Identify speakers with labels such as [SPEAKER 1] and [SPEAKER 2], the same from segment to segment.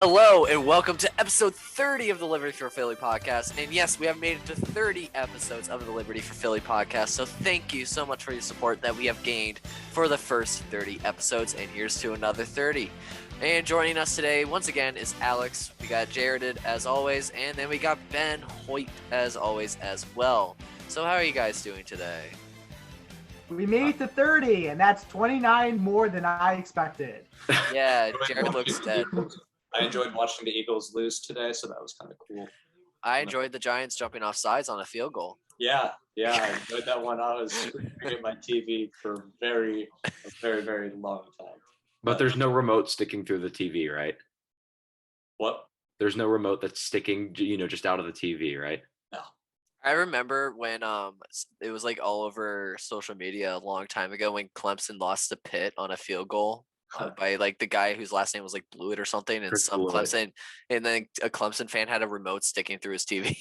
[SPEAKER 1] Hello and welcome to episode 30 of the Liberty for Philly podcast. And yes, we have made it to 30 episodes of the Liberty for Philly podcast. So thank you so much for your support that we have gained for the first 30 episodes. And here's to another 30. And joining us today, once again, is Alex. We got Jared as always. And then we got Ben Hoyt as always as well. So how are you guys doing today?
[SPEAKER 2] We made it to 30, and that's 29 more than I expected.
[SPEAKER 1] Yeah, Jared looks dead.
[SPEAKER 3] I enjoyed watching the Eagles lose today, so that was kind of cool.
[SPEAKER 1] I enjoyed the Giants jumping off sides on a field goal.
[SPEAKER 3] Yeah, I enjoyed that one. I was screaming at my TV for a very, very long time.
[SPEAKER 4] But there's no remote sticking through the TV, right?
[SPEAKER 3] What?
[SPEAKER 4] There's no remote that's sticking, just out of the TV, right?
[SPEAKER 3] No.
[SPEAKER 1] I remember when it was like all over social media a long time ago when Clemson lost to Pitt on a field goal by like the guy whose last name was like Blewett or something, and
[SPEAKER 4] Chris
[SPEAKER 1] some
[SPEAKER 4] Blewett.
[SPEAKER 1] Clemson, and then a Clemson fan had a remote sticking through his TV.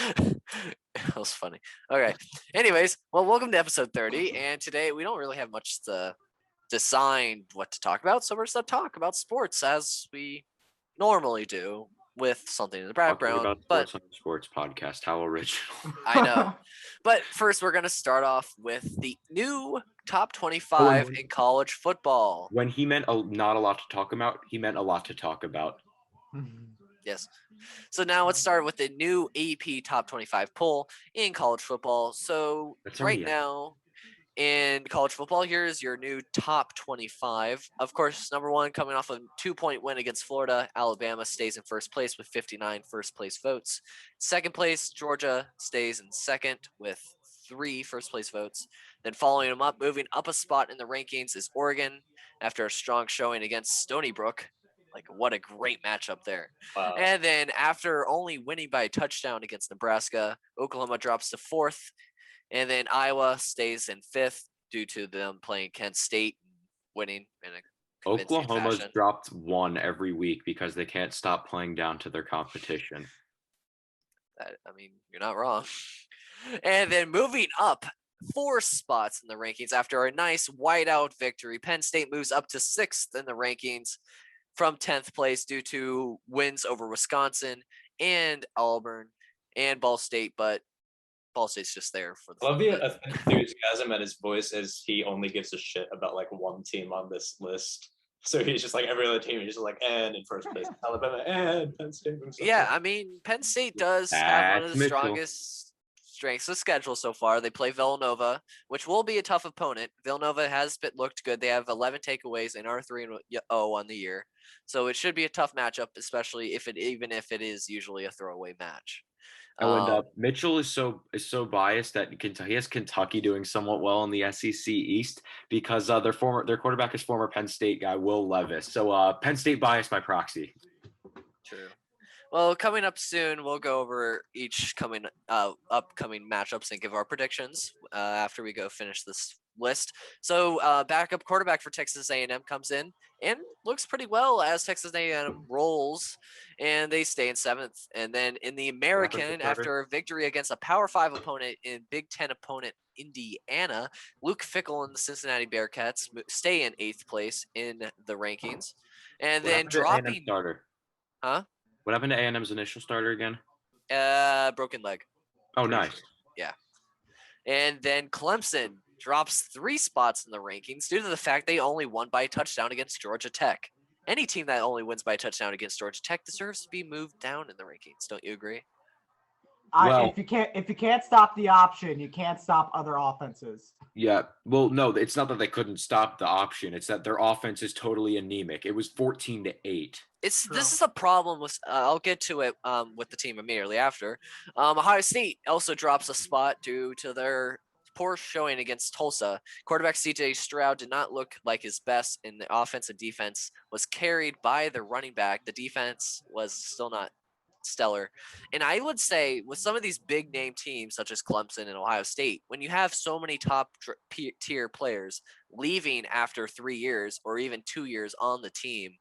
[SPEAKER 1] That was funny. Okay. Anyways, well, welcome to episode 30, and today we don't really have much to decide what to talk about, so we're just gonna talk about sports as we normally do with something in the
[SPEAKER 4] Talking
[SPEAKER 1] background.
[SPEAKER 4] about
[SPEAKER 1] But
[SPEAKER 4] sports on the sports podcast. How original.
[SPEAKER 1] I know. But first, we're going to start off with the new top 25 in college football.
[SPEAKER 4] When he meant not a lot to talk about, he meant a lot to talk about.
[SPEAKER 1] Yes. So now let's start with the new AP top 25 poll in college football. So
[SPEAKER 4] That's
[SPEAKER 1] right
[SPEAKER 4] already
[SPEAKER 1] now in college football, here's your new top 25. Of course, number one, coming off a 2-point win against Florida, Alabama stays in first place with 59 first place votes. Second place, Georgia stays in second with 3 first place votes. Then following them up, moving up a spot in the rankings is Oregon after a strong showing against Stony Brook. Like, what a great matchup there.
[SPEAKER 3] Wow.
[SPEAKER 1] And then after only winning by a touchdown against Nebraska, Oklahoma drops to fourth. And then Iowa stays in fifth due to them playing Kent State, winning in a convincing
[SPEAKER 4] Oklahoma's
[SPEAKER 1] fashion.
[SPEAKER 4] dropped one every week because they can't stop playing down to their competition.
[SPEAKER 1] I mean, you're not wrong. And then moving up 4 spots in the rankings after a nice whiteout victory, Penn State moves up to 6th in the rankings from 10th place due to wins over Wisconsin and Auburn and Ball State, but Ball State's just there for the
[SPEAKER 3] I love
[SPEAKER 1] fun
[SPEAKER 3] the
[SPEAKER 1] of it.
[SPEAKER 3] enthusiasm at his voice as he only gives a shit about like one team on this list. So he's just like every other team. He's just like, and in first place, Alabama and Penn State.
[SPEAKER 1] Yeah, I mean, Penn State does have one of the
[SPEAKER 4] That's Mitchell.
[SPEAKER 1] strongest strengths of schedule so far. They play Villanova, which will be a tough opponent. Villanova has looked good. They have 11 takeaways and are 3-0 on the year, so it should be a tough matchup, especially even if it is usually a throwaway match.
[SPEAKER 4] And Mitchell is so biased that he has Kentucky doing somewhat well in the SEC East because their quarterback is former Penn State guy Will Levis. So Penn State bias by proxy.
[SPEAKER 1] True. Well, coming up soon, we'll go over each upcoming matchups and give our predictions after we go finish this list. So, backup quarterback for Texas A&M comes in and looks pretty well as Texas A&M rolls, and they stay in 7th. And then in the American, after a victory against a Power 5 opponent in Big Ten opponent Indiana, Luke Fickell and the Cincinnati Bearcats stay in 8th place in the rankings. And then dropping
[SPEAKER 4] starter.
[SPEAKER 1] Huh?
[SPEAKER 4] What happened to A&M's initial starter again?
[SPEAKER 1] Broken leg.
[SPEAKER 4] Oh, nice.
[SPEAKER 1] Yeah. And then Clemson drops 3 spots in the rankings due to the fact they only won by a touchdown against Georgia Tech. Any team that only wins by a touchdown against Georgia Tech deserves to be moved down in the rankings. Don't you agree?
[SPEAKER 4] Well-
[SPEAKER 2] If you can't stop the option, you can't stop other offenses.
[SPEAKER 4] Yeah. Well, no, it's not that they couldn't stop the option. It's that their offense is totally anemic. It was 14-8.
[SPEAKER 1] This
[SPEAKER 2] True.
[SPEAKER 1] is a problem with I'll get to it with the team immediately after. Ohio State also drops a spot due to their poor showing against Tulsa. Quarterback CJ Stroud did not look like his best, and the offense and defense was carried by the running back. The defense was still not stellar. And I would say with some of these big name teams such as Clemson and Ohio State, when you have so many top tier players leaving after 3 years or even 2 years on the team,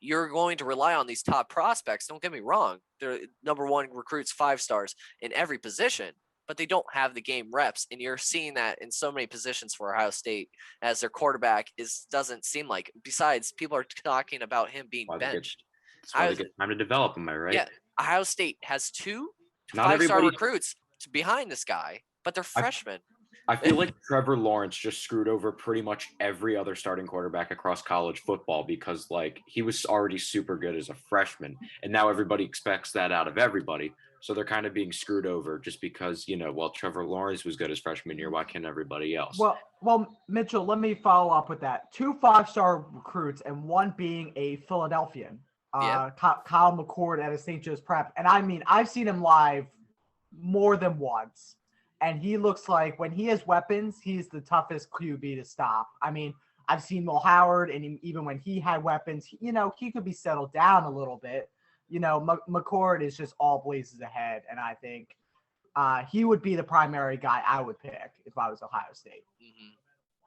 [SPEAKER 1] you're going to rely on these top prospects. Don't get me wrong. They're number one recruits 5 stars in every position, but they don't have the game reps. And you're seeing that in so many positions for Ohio State as their quarterback doesn't seem like, besides people are talking about him being benched.
[SPEAKER 4] That's why
[SPEAKER 1] I
[SPEAKER 4] they
[SPEAKER 1] was-
[SPEAKER 4] get time to develop. Am I right?
[SPEAKER 1] Yeah, Ohio State has 2
[SPEAKER 4] Not
[SPEAKER 1] 5-star
[SPEAKER 4] everybody.
[SPEAKER 1] recruits behind this guy, but they're freshmen.
[SPEAKER 4] I feel like Trevor Lawrence just screwed over pretty much every other starting quarterback across college football because like he was already super good as a freshman, and now everybody expects that out of everybody. So they're kind of being screwed over just because, well, Trevor Lawrence was good as freshman year. Why can't everybody else?
[SPEAKER 2] Well, Mitchell, let me follow up with that. 2 5-star recruits and one being a Philadelphian.
[SPEAKER 1] Yeah.
[SPEAKER 2] Kyle McCord at a St. Joe's Prep. And I mean, I've seen him live more than once. And he looks like when he has weapons, he's the toughest QB to stop. I mean, I've seen Will Howard, and even when he had weapons, he could be settled down a little bit. McCord is just all blazes ahead. And I think he would be the primary guy I would pick if I was Ohio State.
[SPEAKER 1] Mhm.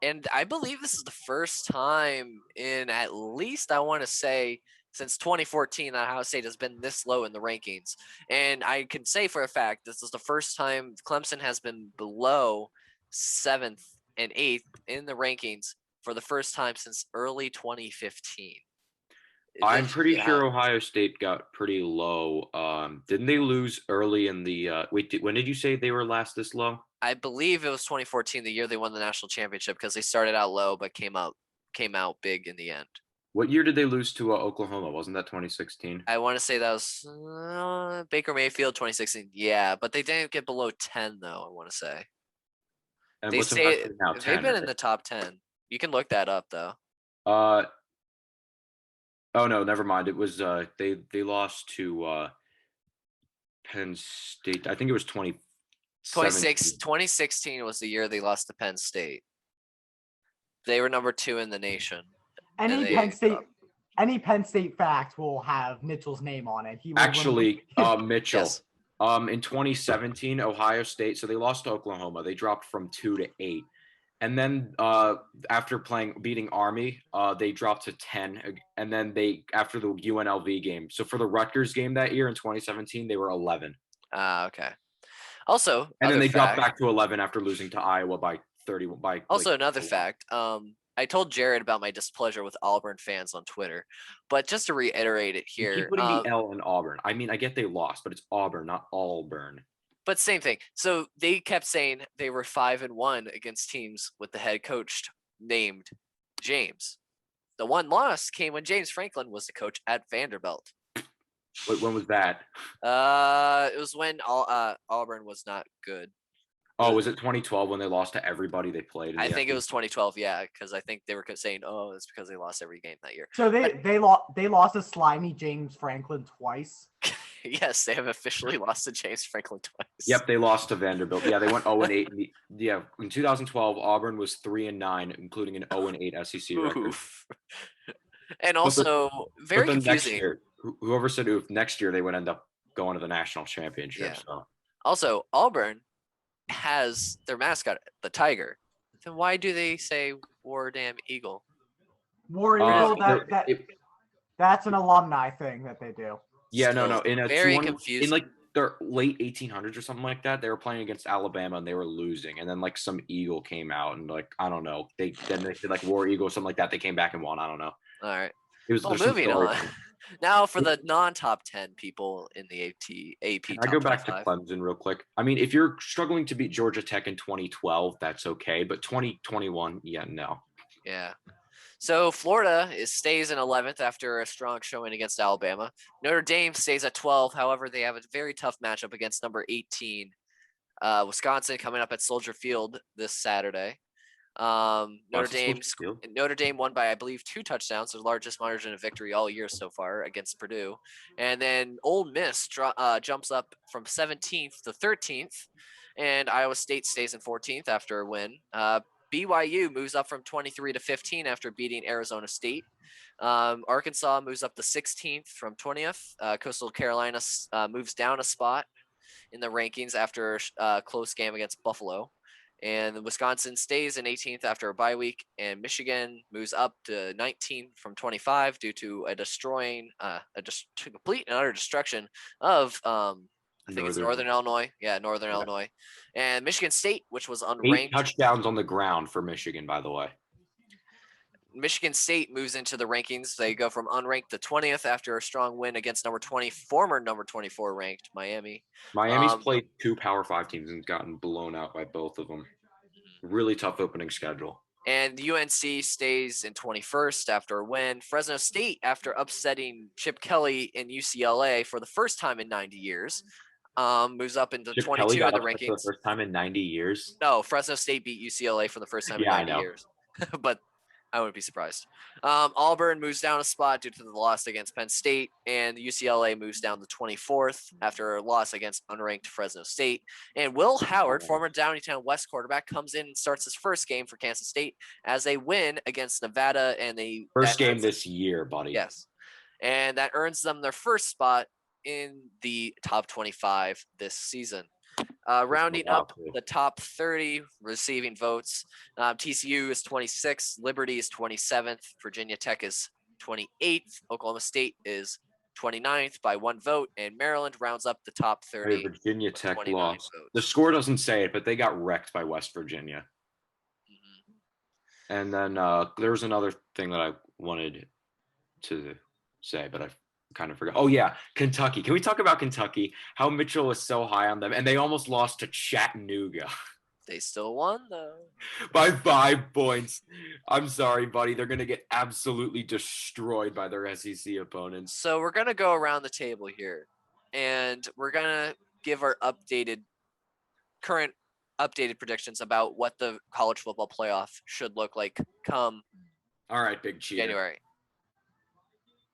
[SPEAKER 1] And I believe this is the first time in at least, I want to say, since 2014 that Ohio State has been this low in the rankings. And I can say for a fact, this is the first time Clemson has been below 7th and 8th in the rankings for the first time since early 2015.
[SPEAKER 4] I'm pretty
[SPEAKER 1] Yeah.
[SPEAKER 4] sure Ohio State got pretty low. Didn't they lose early in the when did you say they were last this low?
[SPEAKER 1] I believe it was 2014, the year they won the national championship, because they started out low but came out big in the end.
[SPEAKER 4] What year did they lose to Oklahoma? Wasn't that 2016?
[SPEAKER 1] I want to say that was Baker Mayfield 2016. Yeah, but they didn't get below 10 though. I want to say
[SPEAKER 4] And
[SPEAKER 1] they
[SPEAKER 4] what's
[SPEAKER 1] stay.
[SPEAKER 4] Ohio State now?
[SPEAKER 1] They've
[SPEAKER 4] 10,
[SPEAKER 1] been in
[SPEAKER 4] right?
[SPEAKER 1] the top 10. You can look that up though.
[SPEAKER 4] Oh no, never mind. It was they lost to Penn State. I think it was
[SPEAKER 1] 2016 was the year they lost to Penn State. They were number 2 in the nation.
[SPEAKER 2] Any
[SPEAKER 1] they-
[SPEAKER 2] Penn State fact will have Mitchell's name on it. He will
[SPEAKER 4] Actually, Mitchell.
[SPEAKER 1] Yes.
[SPEAKER 4] In 2017, Ohio State. So they lost to Oklahoma. They dropped from 2 to 8, and then after beating Army, they dropped to 10. And then after the UNLV game. So for the Rutgers game that year in 2017, they were 11.
[SPEAKER 1] Okay. Also,
[SPEAKER 4] And then
[SPEAKER 1] other
[SPEAKER 4] they dropped
[SPEAKER 1] fact-
[SPEAKER 4] back to 11 after losing to Iowa by 30.
[SPEAKER 1] Also, another fact. I told Jared about my displeasure with Auburn fans on Twitter, but just to reiterate it
[SPEAKER 4] You
[SPEAKER 1] here,
[SPEAKER 4] keep putting the L in Auburn. I mean, I get they lost, but it's Auburn, not Auburn.
[SPEAKER 1] but same thing. So they kept saying they were 5-1 against teams with the head coach named James. The one loss came when James Franklin was the coach at Vanderbilt.
[SPEAKER 4] Wait, when was that?
[SPEAKER 1] It was when Auburn was not good.
[SPEAKER 4] Oh, was it 2012 when they lost to everybody they played?
[SPEAKER 1] I think it was 2012. Yeah, because I think they were saying, "Oh, it's because they lost every game that year."
[SPEAKER 2] So they lost to slimy James Franklin twice.
[SPEAKER 1] Yes, they have officially lost to James Franklin twice.
[SPEAKER 4] Yep, they lost to Vanderbilt. Yeah, they went 0-8. In 2012, Auburn was 3-9, including an 0-8 SEC record.
[SPEAKER 1] Oof. And also very
[SPEAKER 4] But then next
[SPEAKER 1] confusing.
[SPEAKER 4] year, whoever said oof, next year they would end up going to the national championship.
[SPEAKER 1] Yeah.
[SPEAKER 4] So
[SPEAKER 1] Also, Auburn has their mascot, the tiger. Then why do they say "War Damn Eagle"?
[SPEAKER 2] War Eagle, that's an alumni thing that they do.
[SPEAKER 4] yeah,
[SPEAKER 1] Still
[SPEAKER 4] no. In a
[SPEAKER 1] very
[SPEAKER 4] 2-1
[SPEAKER 1] confusing.
[SPEAKER 4] in like their late 1800s or something like that, they were playing against Alabama and they were losing, and then like some eagle came out and like I don't know, they did like War Eagle or something like that. They came back and won. I don't know.
[SPEAKER 1] All right.
[SPEAKER 4] It was
[SPEAKER 1] Well,
[SPEAKER 4] there's some
[SPEAKER 1] moving
[SPEAKER 4] story.
[SPEAKER 1] on. Now for the non-top 10 people in the AP
[SPEAKER 4] Can
[SPEAKER 1] top
[SPEAKER 4] I go back
[SPEAKER 1] 25.
[SPEAKER 4] to Clemson real quick? I mean, if you're struggling to beat Georgia Tech in 2012, that's okay. But 2021, yeah, no.
[SPEAKER 1] Yeah. So Florida stays in 11th after a strong showing against Alabama. Notre Dame stays at 12. However, they have a very tough matchup against number 18, Wisconsin, coming up at Soldier Field this Saturday. Notre Dame won by, I believe, 2 touchdowns, the largest margin of victory all year so far against Purdue. And then Ole Miss jumps up from 17th to 13th, and Iowa State stays in 14th after a win. BYU moves up from 23 to 15 after beating Arizona State. Arkansas moves up to 16th from 20th. Coastal Carolina moves down a spot in the rankings after a close game against Buffalo. And Wisconsin stays in 18th after a bye week, and Michigan moves up to 19 from 25 due to a complete and utter destruction of I think it's Northern Illinois. Yeah, Northern Illinois. And Michigan State, which was unranked.
[SPEAKER 4] 8 touchdowns on the ground for Michigan, by the way.
[SPEAKER 1] Michigan State moves into the rankings. They go from unranked to 20th after a strong win against former number 24 ranked Miami.
[SPEAKER 4] Miami's
[SPEAKER 1] Um,
[SPEAKER 4] played 2 Power 5 teams and gotten blown out by both of them. Really tough opening schedule.
[SPEAKER 1] And UNC stays in 21st after a win. Fresno State, after upsetting Chip Kelly and UCLA for the first time in 90 years, moves up into
[SPEAKER 4] Chip
[SPEAKER 1] 22
[SPEAKER 4] Kelly
[SPEAKER 1] in
[SPEAKER 4] got
[SPEAKER 1] the
[SPEAKER 4] upset for the
[SPEAKER 1] rankings.
[SPEAKER 4] first time in 90 years.
[SPEAKER 1] No, Fresno State beat UCLA for the first time in
[SPEAKER 4] Yeah, I
[SPEAKER 1] 90
[SPEAKER 4] know.
[SPEAKER 1] years. But I wouldn't be surprised. Auburn moves down a spot due to the loss against Penn State, and UCLA moves down to 24th after a loss against unranked Fresno State. And Will Howard, former Downingtown West quarterback, comes in and starts his first game for Kansas State as they win against Nevada, and they
[SPEAKER 4] First game this year, buddy.
[SPEAKER 1] Yes, and that earns them their first spot in the top 25 this season. Rounding up the top 30 receiving votes, TCU is 26th, Liberty is 27th, Virginia Tech is 28th, Oklahoma State is 29th by 1 vote, and Maryland rounds up the top 30.
[SPEAKER 4] Hey, Virginia
[SPEAKER 1] with
[SPEAKER 4] Tech
[SPEAKER 1] 29
[SPEAKER 4] lost.
[SPEAKER 1] votes.
[SPEAKER 4] The score doesn't say it, but they got wrecked by West Virginia.
[SPEAKER 1] Mhm.
[SPEAKER 4] And then there was another thing that I wanted to say, but I kind of forgot. Oh yeah, Kentucky. Can we talk about Kentucky? How Mitchell is so high on them, and they almost lost to Chattanooga
[SPEAKER 1] They still won though.
[SPEAKER 4] by 5 points. I'm sorry, buddy. They're gonna get absolutely destroyed by their SEC opponents.
[SPEAKER 1] So we're gonna go around the table here, and we're gonna give our current updated predictions about what the college football playoff should look like come
[SPEAKER 4] All right, big cheater.
[SPEAKER 1] January.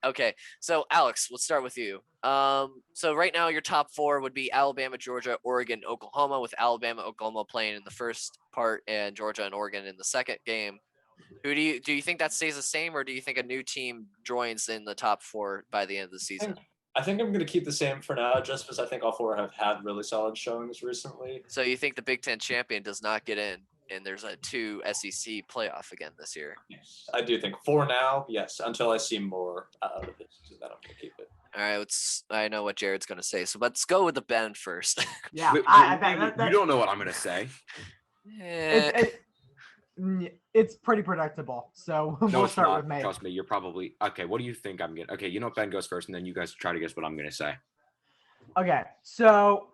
[SPEAKER 1] Okay, so Alex, let's start with you. So right now your top 4 would be Alabama, Georgia, Oregon, Oklahoma, with Alabama, Oklahoma playing in the first part and Georgia and Oregon in the second game. Who do you think that stays the same, or do you think a new team joins in the top 4 by the end of the season?
[SPEAKER 3] I think I'm going to keep the same for now, just because I think all 4 have had really solid showings recently.
[SPEAKER 1] So you think the Big Ten champion does not get in, and there's a 2 SEC playoff again this year?
[SPEAKER 3] Yes, I do think for now, yes, until I see more out of this, then I'm going to keep it.
[SPEAKER 1] All right, I know what Jared's going to say, so let's go with the Ben first.
[SPEAKER 2] Yeah,
[SPEAKER 4] Wait, you don't know what I'm gonna say.
[SPEAKER 2] It's pretty predictable. So
[SPEAKER 4] No,
[SPEAKER 2] we'll
[SPEAKER 4] it's
[SPEAKER 2] start
[SPEAKER 4] not.
[SPEAKER 2] with me.
[SPEAKER 4] Trust me, you're probably okay. What do you think I'm gonna? Okay, you know, Ben goes first, and then you guys try to guess what I'm gonna say.
[SPEAKER 2] Okay, so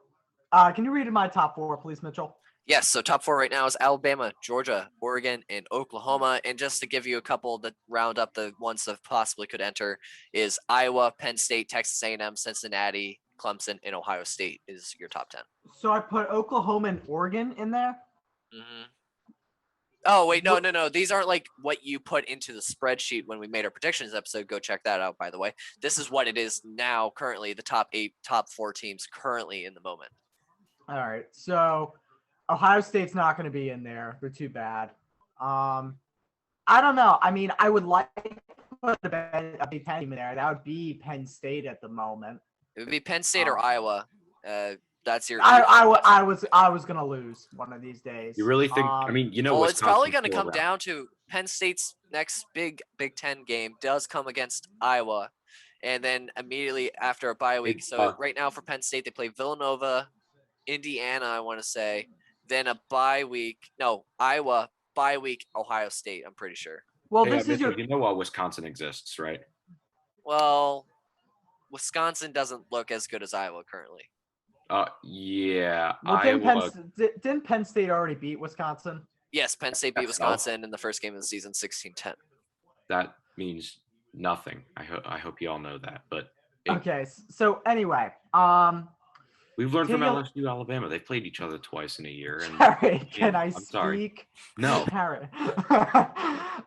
[SPEAKER 2] can you read my top 4, please, Mitchell?
[SPEAKER 1] Yes, so top 4 right now is Alabama, Georgia, Oregon, and Oklahoma. And just to give you a couple that round up the ones that possibly could enter is Iowa, Penn State, Texas A&M, Cincinnati, Clemson, and Ohio State is your top 10.
[SPEAKER 2] So I put Oklahoma and Oregon in there.
[SPEAKER 1] Mm-hmm. Oh, wait, no. These aren't like what you put into the spreadsheet when we made our predictions episode. Go check that out, by the way. This is what it is now currently, the top 4 teams currently in the moment.
[SPEAKER 2] All right, so Ohio State's not going to be in there. They're too bad. I don't know. I mean, I would like to put a Big Ten team in there. That would be Penn State at the moment.
[SPEAKER 1] It would be Penn State or Iowa. That's your.
[SPEAKER 2] I was going to lose one of these days.
[SPEAKER 4] You really think? I mean, you know,
[SPEAKER 1] well, it's probably going to
[SPEAKER 4] Wisconsin's
[SPEAKER 1] come down to Penn State's next Big Ten game does come against Iowa, and then immediately after a bye week. So right now for Penn State, they play Villanova, Indiana, I want to say, then a bye week. No, Iowa, bye week, Ohio State. I'm pretty sure.
[SPEAKER 2] Well,
[SPEAKER 4] Hey,
[SPEAKER 2] this is
[SPEAKER 4] Mitchell,
[SPEAKER 2] your.
[SPEAKER 4] you know what Wisconsin exists, right?
[SPEAKER 1] Well, Wisconsin doesn't look as good as Iowa currently.
[SPEAKER 4] Yeah.
[SPEAKER 2] Well,
[SPEAKER 4] Iowa.
[SPEAKER 2] didn't Penn State already beat Wisconsin?
[SPEAKER 1] Yes, Penn State beat
[SPEAKER 4] That's
[SPEAKER 1] Wisconsin in the first game of the season, 16-10.
[SPEAKER 4] That means nothing. I hope you all know that. But
[SPEAKER 2] Okay, so anyway,
[SPEAKER 4] we've learned from
[SPEAKER 2] Daniel-
[SPEAKER 4] LSU, Alabama. They've played each other twice in a year. And
[SPEAKER 2] Harry, can
[SPEAKER 4] yeah,
[SPEAKER 2] I
[SPEAKER 4] I'm
[SPEAKER 2] speak?
[SPEAKER 4] sorry. No.
[SPEAKER 2] Harry.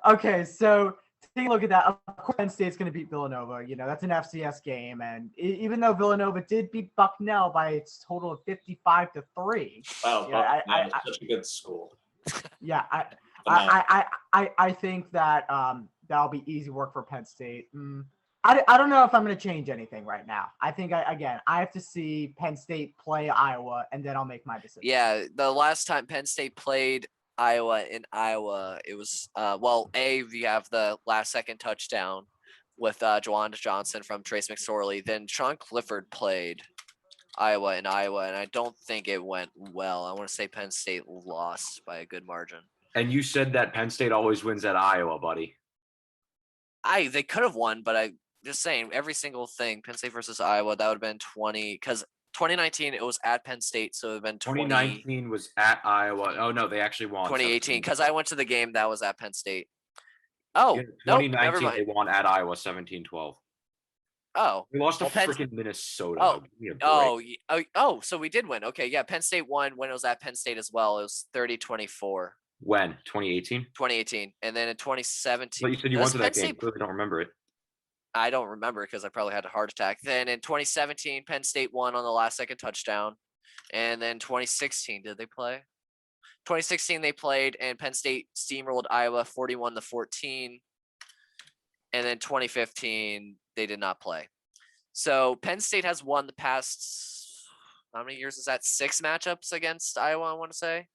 [SPEAKER 2] Okay, so take a look at that. Of course, Penn State's going to beat Villanova. You know, that's an FCS game, and even though Villanova did beat Bucknell by its total of 55-3.
[SPEAKER 3] Wow,
[SPEAKER 2] Yeah,
[SPEAKER 3] Bucknell is such a good school.
[SPEAKER 2] Yeah,
[SPEAKER 3] Phenomenal.
[SPEAKER 2] I think that that'll be easy work for Penn State. I don't know if I'm going to change anything right now. I think I have to see Penn State play Iowa, and then I'll make my decision.
[SPEAKER 1] Yeah, the last time Penn State played Iowa in Iowa, it was we have the last second touchdown with Juwan Johnson from Trace McSorley. Then Sean Clifford played Iowa in Iowa, and I don't think it went well. I want to say Penn State lost by a good margin.
[SPEAKER 4] And you said that Penn State always wins at Iowa, buddy.
[SPEAKER 1] They could have won, but I just saying every single thing. Penn State versus Iowa, that would have been 20 because 2019 it was at Penn State, so it would have been
[SPEAKER 4] 2019 was at Iowa. Oh no, they actually won.
[SPEAKER 1] 2018 because I went to the game that was at Penn State.
[SPEAKER 4] Yeah,
[SPEAKER 1] Oh, nope,
[SPEAKER 4] 2019
[SPEAKER 1] never mind.
[SPEAKER 4] they won at Iowa 17-12.
[SPEAKER 1] Oh,
[SPEAKER 4] We lost to
[SPEAKER 1] well, Penn-
[SPEAKER 4] freaking Minnesota.
[SPEAKER 1] Oh,
[SPEAKER 4] Give me a break.
[SPEAKER 1] oh, so we did win. Okay, yeah, Penn State won when it was at Penn State as well. It was 30-24,
[SPEAKER 4] When? 2018?
[SPEAKER 1] 2018, and then in
[SPEAKER 4] But
[SPEAKER 1] 2017.
[SPEAKER 4] you said you
[SPEAKER 1] Does
[SPEAKER 4] went to that
[SPEAKER 1] Penn
[SPEAKER 4] game.
[SPEAKER 1] State-
[SPEAKER 4] Clearly don't remember it.
[SPEAKER 1] I don't remember because I probably had a heart attack. Then in 2017, Penn State won on the last second touchdown. And then 2016, did they play? 2016 they played, and Penn State steamrolled Iowa 41-14. And then 2015 they did not play. So Penn State has won the past, how many years is that? 6 matchups against Iowa, I want to say.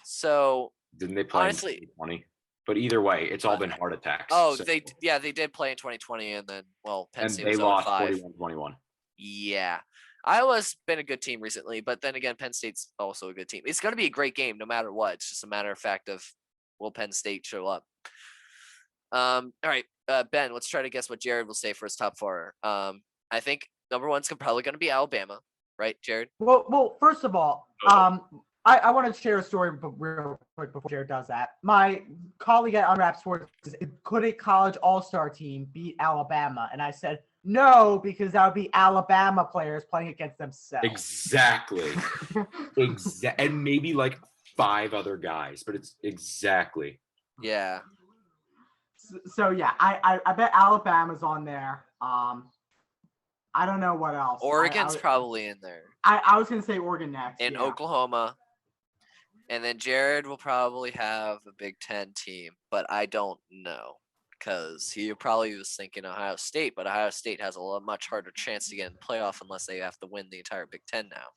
[SPEAKER 1] So
[SPEAKER 4] Didn't they play
[SPEAKER 1] honestly-
[SPEAKER 4] in 2020? But either way, it's all been heart attacks.
[SPEAKER 1] oh,
[SPEAKER 4] so-
[SPEAKER 1] they did play in 2020, and then Penn
[SPEAKER 4] and
[SPEAKER 1] State
[SPEAKER 4] they
[SPEAKER 1] was
[SPEAKER 4] lost
[SPEAKER 1] 0-5.
[SPEAKER 4] 41-21.
[SPEAKER 1] Yeah. Iowa's been a good team recently, but then again, Penn State's also a good team. It's going to be a great game no matter what. It's just a matter of fact of will Penn State show up. All right, Ben, let's try to guess what Jared will say for his top 4. I think number 1's probably going to be Alabama, right, Jared?
[SPEAKER 2] Well, first of all, I want to share a story real quick before Jared does that. My colleague at Unwrapped Sports said, could a college all-star team beat Alabama? And I said, no, because that would be Alabama players playing against themselves.
[SPEAKER 4] Exactly. And maybe like 5 other guys, but it's exactly.
[SPEAKER 1] Yeah.
[SPEAKER 2] So yeah, I bet Alabama's on there. I don't know what else.
[SPEAKER 1] Oregon's probably in there.
[SPEAKER 2] I was gonna say Oregon next.
[SPEAKER 1] And
[SPEAKER 2] yeah.
[SPEAKER 1] Oklahoma. And then Jared will probably have a Big Ten team, but I don't know because he probably was thinking Ohio State, but Ohio State has a much harder chance to get in the playoff unless they have to win the entire Big Ten now.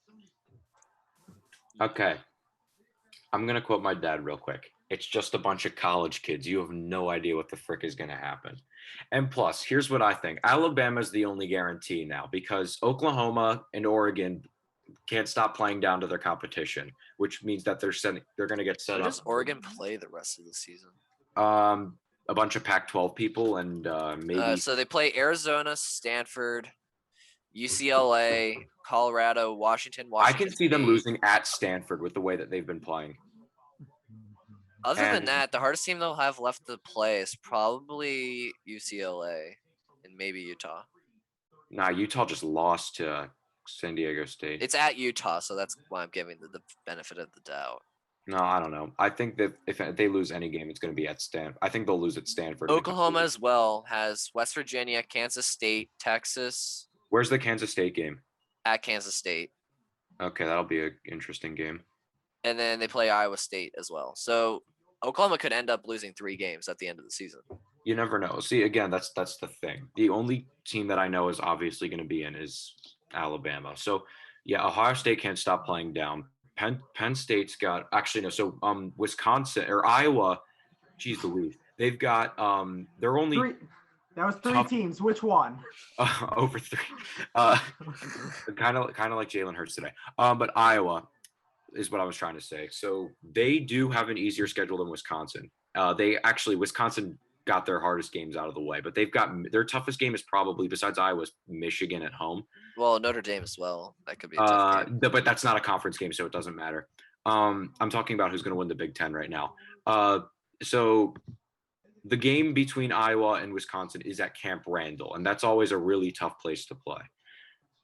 [SPEAKER 4] Okay. I'm going to quote my dad real quick. It's just a bunch of college kids. You have no idea what the frick is going to happen. And plus, here's what I think. Alabama's the only guarantee now because Oklahoma and Oregon can't stop playing down to their competition, which means that they're going to get set
[SPEAKER 1] Who
[SPEAKER 4] up.
[SPEAKER 1] does Oregon play the rest of the season?
[SPEAKER 4] A bunch of Pac-12 people and maybe
[SPEAKER 1] So they play Arizona, Stanford, UCLA, Colorado, Washington.
[SPEAKER 4] I can see them
[SPEAKER 1] State.
[SPEAKER 4] losing at Stanford with the way that they've been playing.
[SPEAKER 1] Other than
[SPEAKER 4] and-
[SPEAKER 1] that, the hardest team they'll have left to play is probably UCLA and maybe Utah.
[SPEAKER 4] Nah, Utah just lost to San Diego State.
[SPEAKER 1] It's at Utah, so that's why I'm giving the benefit of the doubt.
[SPEAKER 4] No, I don't know. I think that if they lose any game, it's going to be at Stanford. I think they'll lose at Stanford.
[SPEAKER 1] Oklahoma as well has West Virginia, Kansas State, Texas
[SPEAKER 4] Where's the Kansas State game?
[SPEAKER 1] at Kansas State.
[SPEAKER 4] Okay, that'll be an interesting game.
[SPEAKER 1] And then they play Iowa State as well. So Oklahoma could end up losing 3 games at the end of the season.
[SPEAKER 4] You never know. See, again, that's the thing. The only team that I know is obviously going to be in is Alabama. So, yeah, Ohio State can't stop playing down. Penn State's got actually no. So, Wisconsin or Iowa, geez Louise, they've got they're only
[SPEAKER 2] 3. That was 3
[SPEAKER 4] tough-
[SPEAKER 2] teams. Which one?
[SPEAKER 4] over 3. Kind of like Jalen Hurts today. But Iowa is what I was trying to say. So they do have an easier schedule than Wisconsin. Wisconsin got their hardest games out of the way, but they've got their toughest game is probably besides Iowa's Michigan at home.
[SPEAKER 1] Well, Notre Dame as well. That could be a tough game.
[SPEAKER 4] But that's not a conference game, so it doesn't matter. I'm talking about who's going to win the Big Ten right now. So the game between Iowa and Wisconsin is at Camp Randall, and that's always a really tough place to play.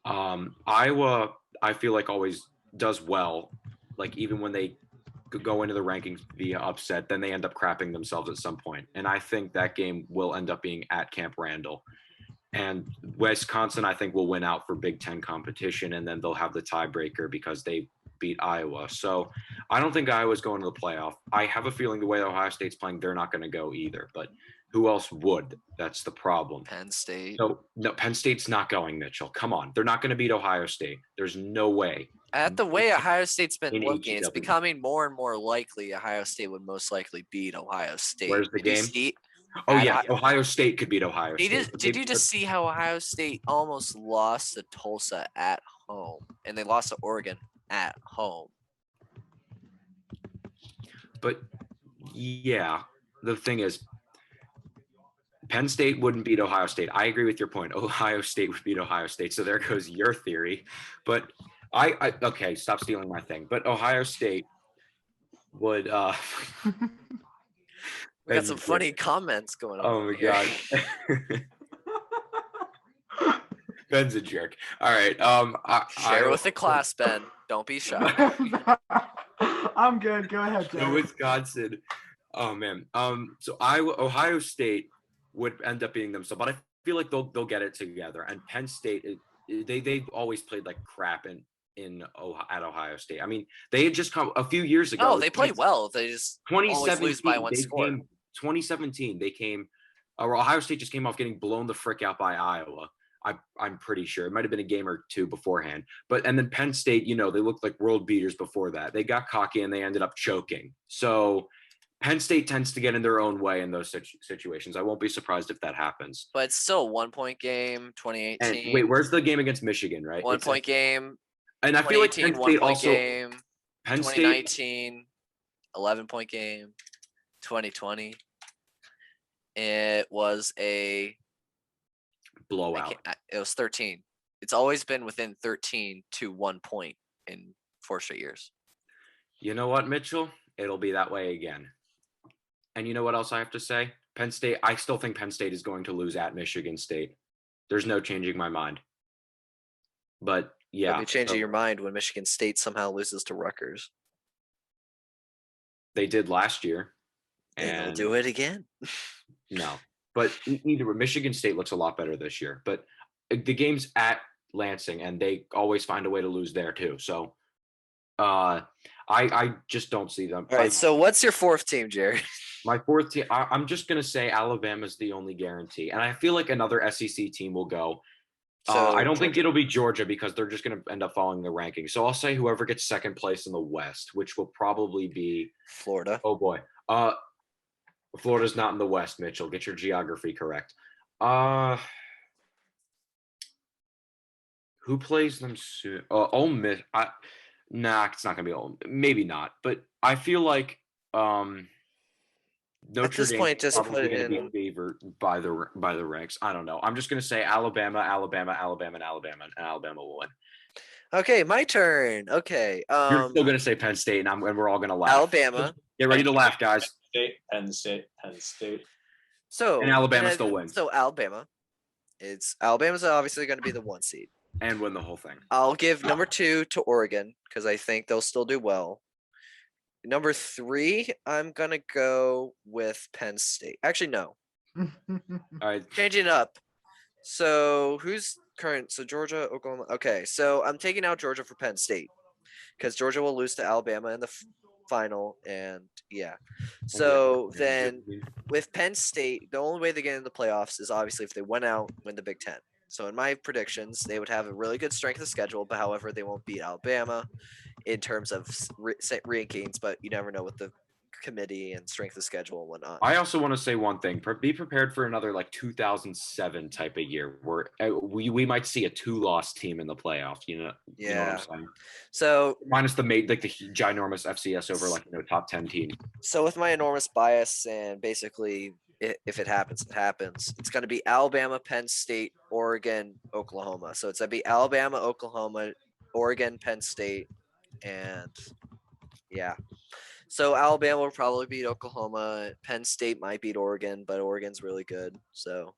[SPEAKER 4] Iowa, I feel like always does well, like even when they go into the rankings via upset, then they end up crapping themselves at some point. And I think that game will end up being at Camp Randall. And Wisconsin, I think, will win out for Big Ten competition, and then they'll have the tiebreaker because they beat Iowa. So I don't think Iowa's going to the playoff. I have a feeling the way Ohio State's playing, they're not going to go either. But who else would? That's the problem.
[SPEAKER 1] Penn State.
[SPEAKER 4] No, Penn State's not going, Mitchell. Come on. They're not going to beat Ohio State. There's no way.
[SPEAKER 1] At the way Ohio State's been
[SPEAKER 4] In
[SPEAKER 1] looking, it's
[SPEAKER 4] HEW.
[SPEAKER 1] becoming more and more likely Ohio State would most likely beat Ohio State.
[SPEAKER 4] Where's the
[SPEAKER 1] Did you
[SPEAKER 4] game?
[SPEAKER 1] see-
[SPEAKER 4] Oh,
[SPEAKER 1] At
[SPEAKER 4] yeah.
[SPEAKER 1] Ohio-
[SPEAKER 4] Ohio State could beat Ohio State. but
[SPEAKER 1] Did
[SPEAKER 4] they-
[SPEAKER 1] you just see how Ohio State almost lost to Tulsa at home, and they lost to Oregon at home?
[SPEAKER 4] But yeah, the thing is, Penn State wouldn't beat Ohio State. I agree with your point. Ohio State would beat Ohio State. So there goes your theory. But okay, stop stealing my thing. But Ohio State would
[SPEAKER 1] We got some funny comments going on.
[SPEAKER 4] Oh my
[SPEAKER 1] here.
[SPEAKER 4] god. Ben's a jerk. All right.
[SPEAKER 1] Share with the class, Ben. Don't be shy.
[SPEAKER 2] I'm good. Go ahead,
[SPEAKER 4] So
[SPEAKER 2] Joe.
[SPEAKER 4] Wisconsin. Oh man. So Ohio State would end up beating them. So, but I feel like they'll get it together. And Penn State, they've always played like crap at Ohio State. I mean, they had just come a few years ago.
[SPEAKER 1] Oh, they played well. They just always
[SPEAKER 4] 2017
[SPEAKER 1] lose by one
[SPEAKER 4] they
[SPEAKER 1] score.
[SPEAKER 4] 2017 they came. Ohio State just came off getting blown the frick out by Iowa. I'm pretty sure it might have been a game or two beforehand. And then Penn State, they looked like world beaters before that. They got cocky and they ended up choking. So Penn State tends to get in their own way in those situations. I won't be surprised if that happens.
[SPEAKER 1] But it's still a 1 point game, 2018.
[SPEAKER 4] And wait, where's the game against Michigan, right?
[SPEAKER 1] 1 point game.
[SPEAKER 4] And I feel like
[SPEAKER 1] 2018,
[SPEAKER 4] Penn
[SPEAKER 1] 1
[SPEAKER 4] State
[SPEAKER 1] point
[SPEAKER 4] also
[SPEAKER 1] game.
[SPEAKER 4] Penn State
[SPEAKER 1] 2019, 11 point game. 2020. It was a
[SPEAKER 4] blowout.
[SPEAKER 1] It was 13. It's always been within 13 to 1 point in 4 straight years.
[SPEAKER 4] You know what, Mitchell? It'll be that way again. And you know what else I have to say? Penn State, I still think Penn State is going to lose at Michigan State. There's no changing my mind. But yeah.
[SPEAKER 1] You'll be changing your mind when Michigan State somehow loses to Rutgers.
[SPEAKER 4] They did last year.
[SPEAKER 1] And they'll do it again.
[SPEAKER 4] No. But either way, Michigan State looks a lot better this year. But the game's at Lansing, and they always find a way to lose there too. So I just don't see them.
[SPEAKER 1] All right. So what's your fourth team, Jerry?
[SPEAKER 4] My fourth team, I'm just going to say Alabama's the only guarantee. And I feel like another SEC team will go.
[SPEAKER 1] So
[SPEAKER 4] I don't think it'll be Georgia because they're just going to end up following the rankings. So I'll say whoever gets second place in the West, which will probably be
[SPEAKER 1] Florida.
[SPEAKER 4] Oh boy. Florida's not in the West, Mitchell. Get your geography correct. Who plays them soon? Ole Miss. Nah, it's not gonna be Ole. Maybe not. But I feel like Notre
[SPEAKER 1] this
[SPEAKER 4] Dame
[SPEAKER 1] point, just
[SPEAKER 4] probably
[SPEAKER 1] put it
[SPEAKER 4] gonna be favored by the ranks. I don't know. I'm just gonna say Alabama, and Alabama will win.
[SPEAKER 1] Okay, my turn. Okay.
[SPEAKER 4] You're still gonna say Penn State, and we're all gonna laugh.
[SPEAKER 1] Alabama.
[SPEAKER 4] Get ready to laugh, guys.
[SPEAKER 3] Penn State.
[SPEAKER 1] So
[SPEAKER 4] And Alabama still wins.
[SPEAKER 1] So Alabama's obviously going to be the 1 seed.
[SPEAKER 4] And win the whole thing.
[SPEAKER 1] I'll give number 2 to Oregon because I think they'll still do well. Number 3, I'm gonna go with Penn State. Actually, no.
[SPEAKER 4] All right.
[SPEAKER 1] Changing it up. So who's current? So Georgia, Oklahoma. Okay, so I'm taking out Georgia for Penn State because Georgia will lose to Alabama in the final, and yeah. So then with Penn State, the only way they get in the playoffs is obviously if they win out, win the Big Ten. So in my predictions, they would have a really good strength of schedule, but however, they won't beat Alabama in terms of rankings. But you never know with the committee and strength of schedule and whatnot.
[SPEAKER 4] I also want to say one thing: be prepared for another like 2007 type of year where we might see a 2-loss team in the playoffs. You know what I'm saying?
[SPEAKER 1] So
[SPEAKER 4] minus the ginormous FCS over top 10 team.
[SPEAKER 1] So with my enormous bias and basically if it happens, it happens. It's going to be Alabama, Penn State, Oregon, Oklahoma. So it's going to be Alabama, Oklahoma, Oregon, Penn State, and yeah. So Alabama will probably beat Oklahoma. Penn State might beat Oregon, but Oregon's really good. So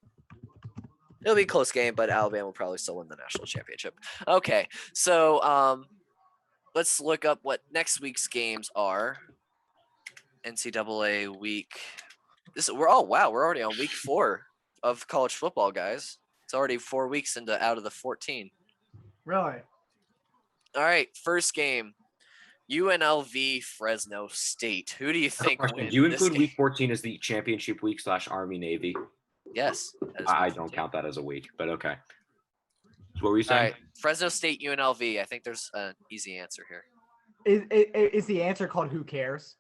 [SPEAKER 1] it'll be a close game, but Alabama will probably still win the national championship. Okay, so let's look up what next week's games are. NCAA week. We're already on week 4 of college football, guys. It's already 4 weeks out of the 14.
[SPEAKER 2] Really?
[SPEAKER 1] All right, first game. UNLV Fresno State. Who do you think wins?
[SPEAKER 4] Do you include week 14 as the championship week / Army Navy?
[SPEAKER 1] Yes.
[SPEAKER 4] I don't count that as a week, but okay. So what were you saying?
[SPEAKER 1] All right, Fresno State UNLV. I think there's an easy answer here.
[SPEAKER 2] Is the answer called Who Cares?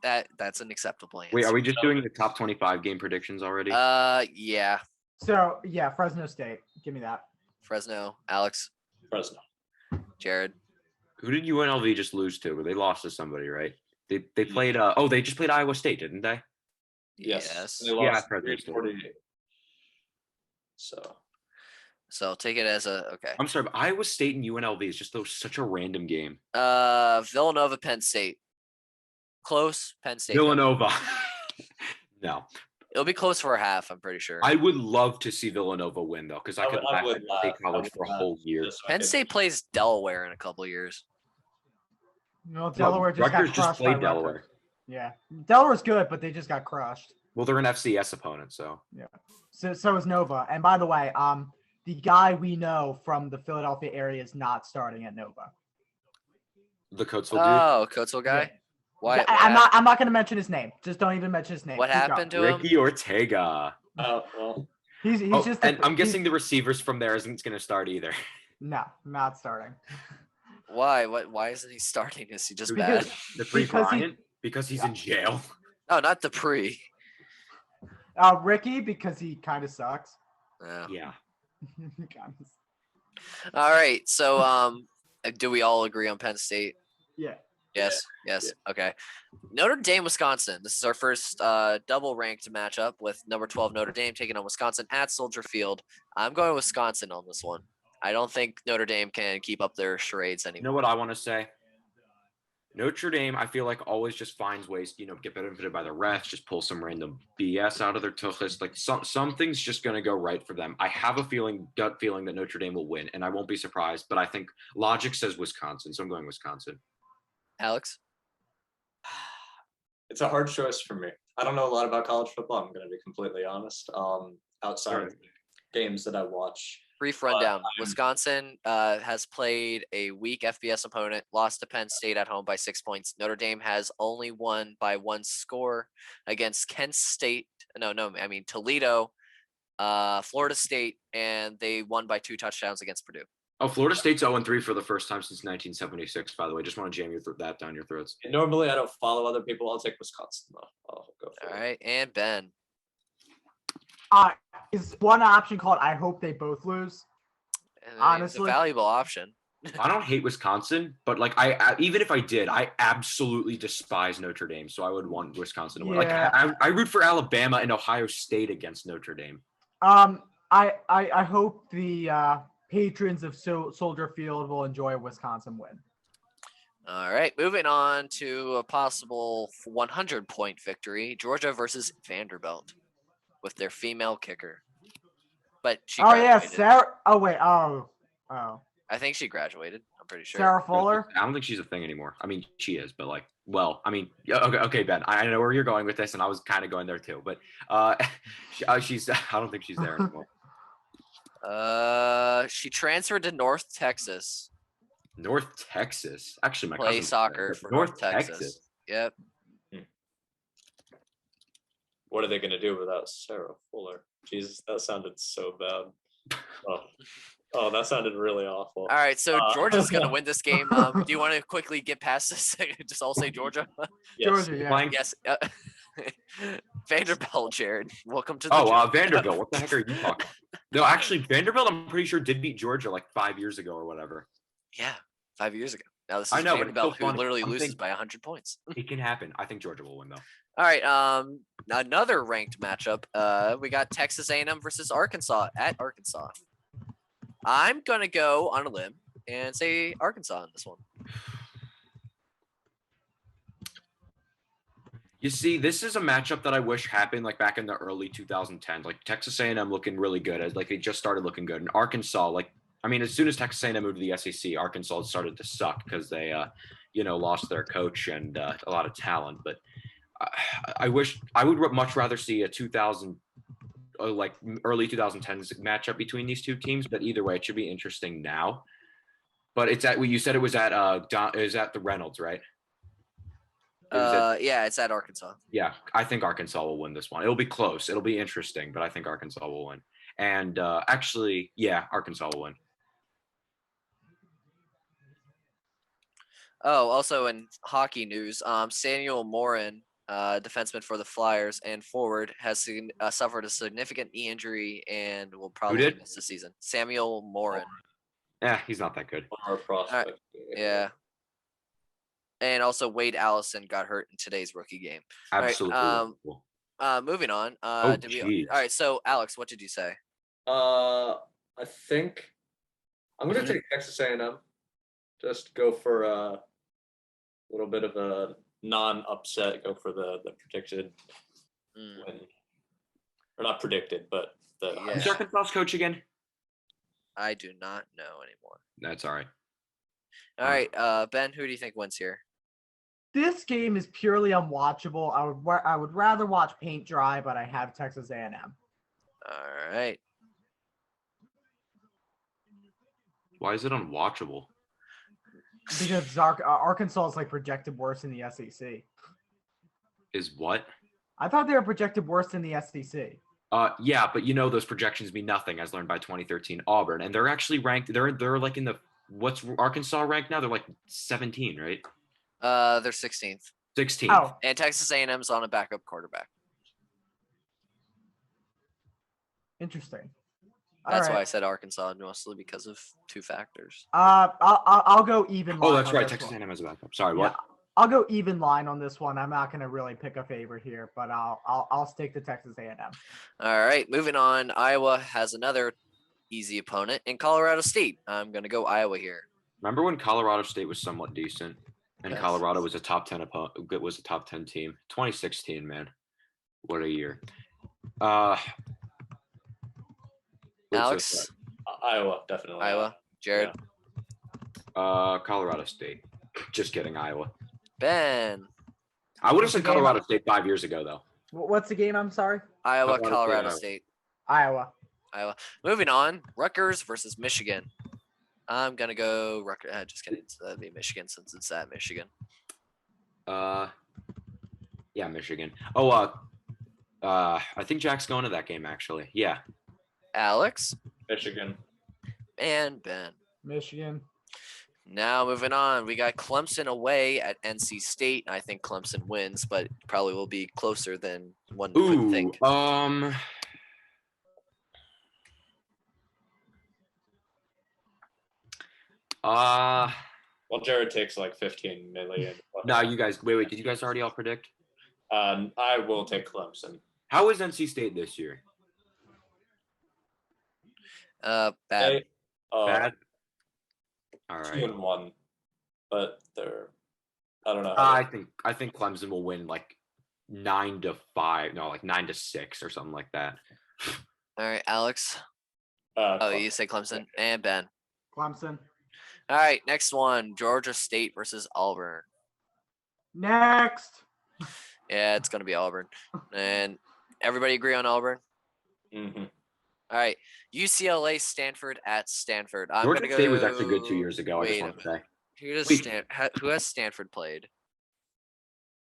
[SPEAKER 1] That's an acceptable answer.
[SPEAKER 4] Wait, are we just doing the top 25 game predictions already?
[SPEAKER 1] Yeah.
[SPEAKER 2] So yeah, Fresno State. Give me that.
[SPEAKER 1] Fresno. Alex.
[SPEAKER 3] Fresno.
[SPEAKER 1] Jared.
[SPEAKER 4] Who did UNLV just lose to? They lost to somebody, right? They played. They just played Iowa State, didn't they?
[SPEAKER 3] Yes. They
[SPEAKER 4] Yeah,
[SPEAKER 3] lost
[SPEAKER 4] I've heard this story.
[SPEAKER 3] 48.
[SPEAKER 1] So take it as a okay.
[SPEAKER 4] I'm sorry, but Iowa State and UNLV is just such a random game.
[SPEAKER 1] Villanova, Penn State. Close. Penn State.
[SPEAKER 4] Villanova. No,
[SPEAKER 1] It'll be close for a half. I'm pretty sure.
[SPEAKER 4] I would love to see Villanova win though, because I could laugh
[SPEAKER 3] would
[SPEAKER 4] at
[SPEAKER 3] laugh.
[SPEAKER 4] State
[SPEAKER 3] I
[SPEAKER 4] College
[SPEAKER 3] would
[SPEAKER 4] for a
[SPEAKER 3] laugh
[SPEAKER 4] whole year.
[SPEAKER 3] just so I
[SPEAKER 1] Penn
[SPEAKER 3] could-
[SPEAKER 1] State plays Delaware in a couple of years.
[SPEAKER 2] No, Delaware just
[SPEAKER 4] Rutgers
[SPEAKER 2] got
[SPEAKER 4] just
[SPEAKER 2] crushed by
[SPEAKER 4] played Delaware.
[SPEAKER 2] Rutgers. Yeah, Delaware's good, but they just got crushed.
[SPEAKER 4] Well, they're an FCS opponent, so
[SPEAKER 2] So is Nova. And by the way, the guy we know from the Philadelphia area is not starting at Nova.
[SPEAKER 4] the Coatesville dude.
[SPEAKER 1] Oh, Coatesville guy.
[SPEAKER 2] Yeah.
[SPEAKER 1] Why?
[SPEAKER 2] I'm not going to mention his name. Just don't even mention his name.
[SPEAKER 1] What
[SPEAKER 2] Keep going.
[SPEAKER 1] happened to him?
[SPEAKER 4] Ricky Ortega.
[SPEAKER 3] Oh, well.
[SPEAKER 2] He's
[SPEAKER 4] Oh,
[SPEAKER 2] just.
[SPEAKER 4] and I'm
[SPEAKER 2] he's-
[SPEAKER 4] guessing the receivers from there isn't going to start either.
[SPEAKER 2] No, not starting.
[SPEAKER 1] Why? Why isn't he starting? Is he just
[SPEAKER 2] Because-
[SPEAKER 1] bad?
[SPEAKER 4] The Free
[SPEAKER 2] Because he-
[SPEAKER 4] Bryant, because he's in jail.
[SPEAKER 1] Oh, not Dupree.
[SPEAKER 2] Ricky, because he kind of sucks.
[SPEAKER 1] Yeah.
[SPEAKER 4] Yeah.
[SPEAKER 1] All right. So, do we all agree on Penn State?
[SPEAKER 2] Yeah.
[SPEAKER 1] Yes. Yes. Okay. Notre Dame, Wisconsin. This is our first double ranked matchup with number 12 Notre Dame taking on Wisconsin at Soldier Field. I'm going Wisconsin on this one. I don't think Notre Dame can keep up their charades
[SPEAKER 4] You
[SPEAKER 1] anymore.
[SPEAKER 4] know what I want to say? Notre Dame, I feel like always just finds ways, get benefited by the refs, just pull some random BS out of their tuchus. Like something's just going to go right for them. I have a gut feeling that Notre Dame will win, and I won't be surprised. But I think logic says Wisconsin, so I'm going Wisconsin.
[SPEAKER 1] Alex?
[SPEAKER 3] It's a hard choice for me. I don't know a lot about college football. I'm going to be completely honest. Outside of the games that I watch.
[SPEAKER 1] Brief rundown. Wisconsin has played a weak FBS opponent, lost to Penn State at home by 6 points. Notre Dame has only won by one score against Kent State. I mean Toledo, Florida State, and they won by 2 touchdowns against Purdue.
[SPEAKER 4] Oh, Florida State's 0-3 for the first time since 1976, by the way. Just want to jam that down your throats.
[SPEAKER 3] And normally I don't follow other people. I'll take Wisconsin, though. I'll go for
[SPEAKER 1] All
[SPEAKER 3] it.
[SPEAKER 1] right. And Ben.
[SPEAKER 2] Is one option called I hope they both lose?
[SPEAKER 1] It's a
[SPEAKER 2] Honestly.
[SPEAKER 1] valuable option.
[SPEAKER 4] I don't hate Wisconsin, but like even if I did, I absolutely despise Notre Dame, so I would want Wisconsin to win.
[SPEAKER 2] Yeah.
[SPEAKER 4] Like I root for Alabama and Ohio State against Notre Dame.
[SPEAKER 2] I hope the patrons of Soldier Field will enjoy a Wisconsin win.
[SPEAKER 1] All right. Moving on to a possible 100-point victory. Georgia versus Vanderbilt with their female kicker. But she
[SPEAKER 2] Oh yeah,
[SPEAKER 1] graduated.
[SPEAKER 2] Sarah. Oh wait. Oh.
[SPEAKER 1] I think she graduated. I'm pretty sure.
[SPEAKER 2] Sarah Fuller.
[SPEAKER 4] I don't think she's a thing anymore. I mean, she is, but like, well, I mean, yeah, okay, Ben. I know where you're going with this, and I was kind of going there too. But she's. I don't think she's there anymore.
[SPEAKER 1] She transferred to North Texas.
[SPEAKER 4] North Texas. Actually, my
[SPEAKER 1] Play
[SPEAKER 4] cousin
[SPEAKER 1] soccer for North Texas. Yep.
[SPEAKER 3] What are they going to do without Sarah Fuller? Jesus, that sounded so bad. Oh, that sounded really awful.
[SPEAKER 1] All right. So Georgia's gonna win this game. Do you want to quickly get past this? Just all say Georgia.
[SPEAKER 3] Yes.
[SPEAKER 2] Georgia. Yeah.
[SPEAKER 4] Playing-
[SPEAKER 1] Yes. Vanderbilt, Jared. Welcome to the.
[SPEAKER 4] Oh, Vanderbilt. What the heck are you talking about? No, actually, Vanderbilt, I'm pretty sure did beat Georgia like 5 years ago or whatever.
[SPEAKER 1] Yeah, 5 years ago. Now this is
[SPEAKER 4] I know, but it's
[SPEAKER 1] Vanderbilt,
[SPEAKER 4] so
[SPEAKER 1] who
[SPEAKER 4] funny.
[SPEAKER 1] literally
[SPEAKER 4] I'm
[SPEAKER 1] loses
[SPEAKER 4] thinking-
[SPEAKER 1] by 100 points.
[SPEAKER 4] It can happen. I think Georgia will win, though.
[SPEAKER 1] All right. Another ranked matchup. We got Texas A&M versus Arkansas at Arkansas. I'm gonna go on a limb and say Arkansas in this one.
[SPEAKER 4] You see, this is a matchup that I wish happened like back in the early 2010s. Like Texas A&M looking really good, as like they just started looking good, and Arkansas, like I mean, as soon as Texas A&M moved to the SEC, Arkansas started to suck because they, lost their coach and a lot of talent. But I wish I would much rather see a 2000, like early 2010s matchup between these two teams. But either way, it should be interesting now. But it's at you said it was at the Reynolds, right?
[SPEAKER 1] Yeah, it's at Arkansas.
[SPEAKER 4] Yeah, I think Arkansas will win this one. It'll be close. It'll be interesting, but I think Arkansas will win. And actually, yeah, Arkansas will win.
[SPEAKER 1] Oh, also in hockey news, Samuel Morin, defenseman for the Flyers and forward, has suffered a significant knee injury and will probably
[SPEAKER 4] did?
[SPEAKER 1] miss the season. Samuel Morin.
[SPEAKER 4] Yeah, he's not that good.
[SPEAKER 3] Our prospect.
[SPEAKER 1] Yeah. And also Wade Allison got hurt in today's rookie game. Right,
[SPEAKER 4] Absolutely.
[SPEAKER 1] um,
[SPEAKER 4] cool.
[SPEAKER 1] moving on.
[SPEAKER 4] Oh,
[SPEAKER 1] Did we?
[SPEAKER 4] jeez.
[SPEAKER 1] All right. So Alex, what did you say?
[SPEAKER 3] I think I'm gonna
[SPEAKER 1] Mhm.
[SPEAKER 3] take Texas A&M. Just go for a little bit of a non-upset. Go for the predicted
[SPEAKER 1] Mm,
[SPEAKER 3] win, or not predicted, but the
[SPEAKER 1] Yeah.
[SPEAKER 4] Who's Arkansas's coach again?
[SPEAKER 1] I do not know anymore.
[SPEAKER 4] That's all right.
[SPEAKER 1] All right, Ben, who do you think wins here?
[SPEAKER 2] This game is purely unwatchable. I would rather watch paint dry, but I have Texas A&M
[SPEAKER 1] All right.
[SPEAKER 4] Why is it unwatchable?
[SPEAKER 2] because Arkansas is like projected worse in the SEC.
[SPEAKER 4] Is what?
[SPEAKER 2] I thought they were projected worse in the SEC.
[SPEAKER 4] Yeah, but you know those projections mean nothing, as learned by 2013 Auburn, and they're actually ranked. They're like in the what's Arkansas ranked now? They're like 17, right?
[SPEAKER 1] They're 16th,
[SPEAKER 4] 16.
[SPEAKER 2] Oh,
[SPEAKER 1] and Texas A&M's on a backup quarterback.
[SPEAKER 2] interesting.
[SPEAKER 1] That's
[SPEAKER 2] All
[SPEAKER 1] why I
[SPEAKER 2] right.
[SPEAKER 1] said Arkansas, mostly because of two factors.
[SPEAKER 2] I'll go even line.
[SPEAKER 4] Oh, that's
[SPEAKER 2] on
[SPEAKER 4] right.
[SPEAKER 2] this
[SPEAKER 4] Texas
[SPEAKER 2] one.
[SPEAKER 4] A&M is a backup. Sorry,
[SPEAKER 2] Yeah,
[SPEAKER 4] what?
[SPEAKER 2] I'll go even line on this one. I'm not gonna really pick a favorite here, but I'll stick to Texas A&M.
[SPEAKER 1] All right, moving on. Iowa has another easy opponent in Colorado State. I'm gonna go Iowa here.
[SPEAKER 4] Remember when Colorado State was somewhat decent, and
[SPEAKER 1] Yes.
[SPEAKER 4] Colorado was a top 10 was a top 10 team. 2016, man, what a year. Let's
[SPEAKER 1] Alex,
[SPEAKER 3] Iowa, definitely.
[SPEAKER 1] Iowa, Jared,
[SPEAKER 4] Colorado State. Just kidding, Iowa.
[SPEAKER 1] Ben,
[SPEAKER 4] I would have
[SPEAKER 2] What's the
[SPEAKER 4] said
[SPEAKER 2] game?
[SPEAKER 4] Colorado State 5 years ago, though.
[SPEAKER 2] What's the game? I'm sorry.
[SPEAKER 1] Iowa,
[SPEAKER 4] Colorado
[SPEAKER 1] Colorado
[SPEAKER 4] State,
[SPEAKER 1] State.
[SPEAKER 2] Iowa.
[SPEAKER 1] Moving on, Rutgers versus Michigan. I'm gonna go Rutgers. Just kidding. So that'd be Michigan since it's at Michigan.
[SPEAKER 4] Yeah, Michigan. Oh, I think Jack's going to that game actually. Yeah.
[SPEAKER 1] Alex
[SPEAKER 3] Michigan.
[SPEAKER 1] and Ben.
[SPEAKER 2] Michigan.
[SPEAKER 1] Now moving on, we got Clemson away at NC State. I think Clemson wins, but probably will be closer than one would
[SPEAKER 4] Ooh.
[SPEAKER 1] think.
[SPEAKER 3] Well, Jared takes like 15 million.
[SPEAKER 4] No, you guys. Wait. Did you guys already all predict?
[SPEAKER 3] I will take Clemson.
[SPEAKER 4] How is NC State this year?
[SPEAKER 1] Bad.
[SPEAKER 3] Bad.
[SPEAKER 4] Bad. All right.
[SPEAKER 3] 2-1, but they're. I don't know.
[SPEAKER 4] I think Clemson will win like 9-5. No, like 9-6 or something like that.
[SPEAKER 1] All right, Alex. Oh, you say Clemson and Ben.
[SPEAKER 2] Clemson.
[SPEAKER 1] All right, next one, Georgia State versus Auburn.
[SPEAKER 2] Next.
[SPEAKER 1] Yeah, it's gonna be Auburn, and everybody agree on Auburn.
[SPEAKER 3] Mm-hmm.
[SPEAKER 1] All right, UCLA, Stanford at Stanford. I'm
[SPEAKER 4] Georgia
[SPEAKER 1] gonna go.
[SPEAKER 4] State was actually good 2 years ago. I
[SPEAKER 1] Wait
[SPEAKER 4] just
[SPEAKER 1] a
[SPEAKER 4] want to say.
[SPEAKER 1] Who has Stanford played?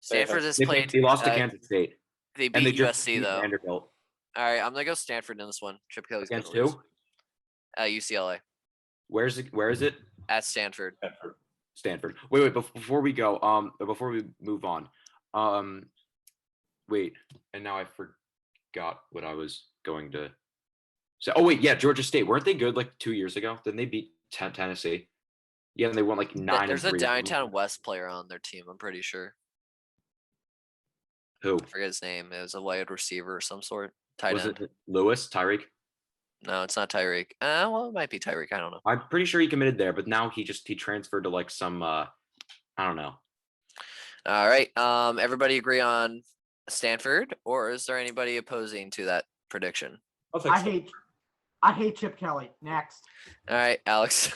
[SPEAKER 1] Stanford has
[SPEAKER 4] They
[SPEAKER 1] played.
[SPEAKER 4] lost to Kansas State.
[SPEAKER 1] They
[SPEAKER 4] And they
[SPEAKER 1] beat
[SPEAKER 4] just
[SPEAKER 1] USC
[SPEAKER 4] beat
[SPEAKER 1] though.
[SPEAKER 4] Vanderbilt.
[SPEAKER 1] All right, I'm gonna go Stanford in this one. Chip Kelly's
[SPEAKER 4] Against
[SPEAKER 1] gonna lose.
[SPEAKER 4] who?
[SPEAKER 1] UCLA
[SPEAKER 4] Where is it?
[SPEAKER 1] at Stanford.
[SPEAKER 4] Stanford. Wait. Before we go, before we move on, wait. And now I forgot what I was going to say. Oh wait, yeah, Georgia State. Weren't they good like 2 years ago? Didn't they beat Tennessee? Yeah, and they won like 9.
[SPEAKER 1] There's a Downtown West player on their team. I'm pretty sure.
[SPEAKER 4] Who?
[SPEAKER 1] I forget his name. It was a wide receiver of some sort. Tight
[SPEAKER 4] Was
[SPEAKER 1] end.
[SPEAKER 4] it Lewis? Tyreek?
[SPEAKER 1] No, it's not Tyreek. Well, it might be Tyreek. I don't know.
[SPEAKER 4] I'm pretty sure he committed there, but now he transferred to like some I don't know.
[SPEAKER 1] All right. Everybody agree on Stanford, or is there anybody opposing to that prediction?
[SPEAKER 2] I hate Chip Kelly. Next.
[SPEAKER 1] All right, Alex.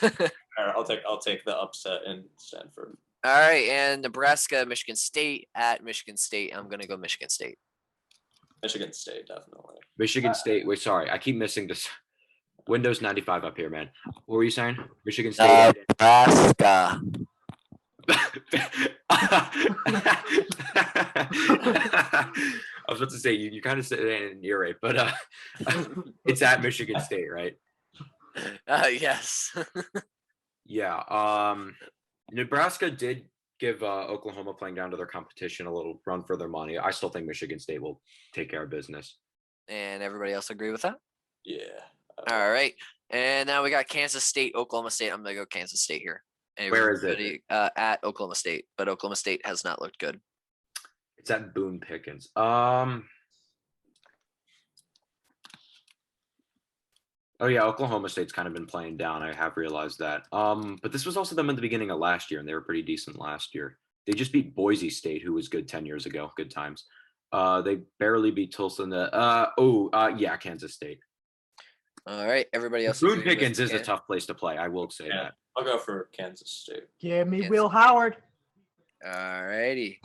[SPEAKER 3] I'll take the upset in Stanford.
[SPEAKER 1] All right, and Nebraska, Michigan State at Michigan State. I'm gonna go Michigan State.
[SPEAKER 3] Michigan State, definitely.
[SPEAKER 4] Michigan State. Wait, sorry, I keep missing this. Windows 95 up here, man. What were you saying? Michigan State.
[SPEAKER 1] Nebraska.
[SPEAKER 4] I was about to say you kind of said it in an ear rape, but it's at Michigan State, right?
[SPEAKER 1] Yes.
[SPEAKER 4] Yeah. Nebraska did give Oklahoma playing down to their competition a little run for their money. I still think Michigan State will take care of business.
[SPEAKER 1] And everybody else agree with that?
[SPEAKER 3] Yeah.
[SPEAKER 1] All right. And now we got Kansas State, Oklahoma State. I'm gonna go Kansas State here.
[SPEAKER 4] Where is it?
[SPEAKER 1] At Oklahoma State, but Oklahoma State has not looked good.
[SPEAKER 4] It's at Boone Pickens. Oh yeah, Oklahoma State's kind of been playing down. I have realized that. But this was also them in the beginning of last year, and they were pretty decent last year. They just beat Boise State, who was good 10 years ago. Good times. They barely beat Tulsa in the. Yeah, Kansas State.
[SPEAKER 1] All right, everybody else.
[SPEAKER 4] Boone
[SPEAKER 1] agree with
[SPEAKER 4] Pickens is a
[SPEAKER 1] Ken?
[SPEAKER 4] tough place to play. I will say
[SPEAKER 3] Yeah,
[SPEAKER 4] that.
[SPEAKER 3] I'll go for Kansas State.
[SPEAKER 2] Give me
[SPEAKER 1] Yes.
[SPEAKER 2] Will Howard.
[SPEAKER 1] All righty.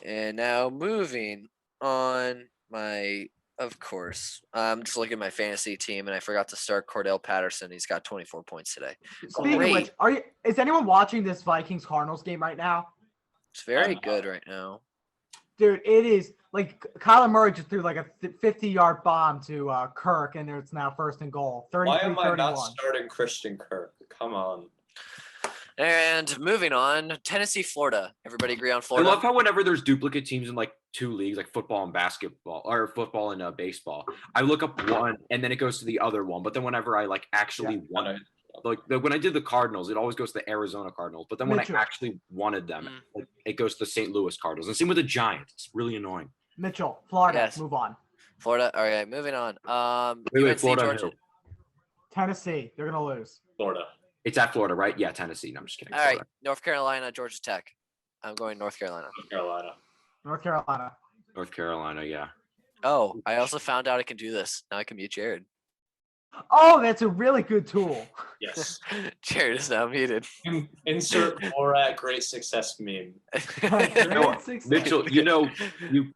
[SPEAKER 1] And now moving on, of course, I'm just looking at my fantasy team, and I forgot to start Cordell Patterson. He's got 24 points today.
[SPEAKER 2] Speaking of which, is anyone watching this Vikings Cardinals game right now?
[SPEAKER 1] It's very good right now.
[SPEAKER 2] Dude, it is like Kyler Murray just threw like a 50-yard bomb to Kirk, and it's now 1st and goal.
[SPEAKER 3] Why am I
[SPEAKER 2] 33-31.
[SPEAKER 3] not starting Christian Kirk? Come on.
[SPEAKER 1] And moving on, Tennessee, Florida. Everybody agree on
[SPEAKER 4] I
[SPEAKER 1] Florida?
[SPEAKER 4] love how whenever there's duplicate teams in like 2 leagues, like football and basketball, or football and baseball, I look up one and then it goes to the other one. But then whenever I like actually want it, when I did the Cardinals, it always goes to the Arizona Cardinals. But then when
[SPEAKER 2] Mitchell.
[SPEAKER 4] I actually wanted them, it goes to the St. Louis Cardinals. And same with the Giants. It's really annoying.
[SPEAKER 2] Mitchell, Florida.
[SPEAKER 1] Yes.
[SPEAKER 2] Move on.
[SPEAKER 1] Florida. All right, moving on.
[SPEAKER 4] Wait,
[SPEAKER 1] UNC,
[SPEAKER 4] Florida.
[SPEAKER 1] Georgia.
[SPEAKER 4] Who?
[SPEAKER 2] Tennessee, they're gonna lose.
[SPEAKER 3] Florida.
[SPEAKER 4] It's at Florida, right? Yeah, Tennessee. No, I'm just kidding.
[SPEAKER 1] All right,
[SPEAKER 4] Florida.
[SPEAKER 1] North Carolina, Georgia Tech. I'm going North Carolina.
[SPEAKER 3] North Carolina.
[SPEAKER 2] North Carolina.
[SPEAKER 4] North Carolina, yeah.
[SPEAKER 1] Oh, I also found out I can do this. Now I can mute Jared.
[SPEAKER 2] Oh, that's a really good tool.
[SPEAKER 3] Yes.
[SPEAKER 1] Jared is now muted.
[SPEAKER 3] Insert Borat great success meme.
[SPEAKER 2] Great success.
[SPEAKER 4] Mitchell, you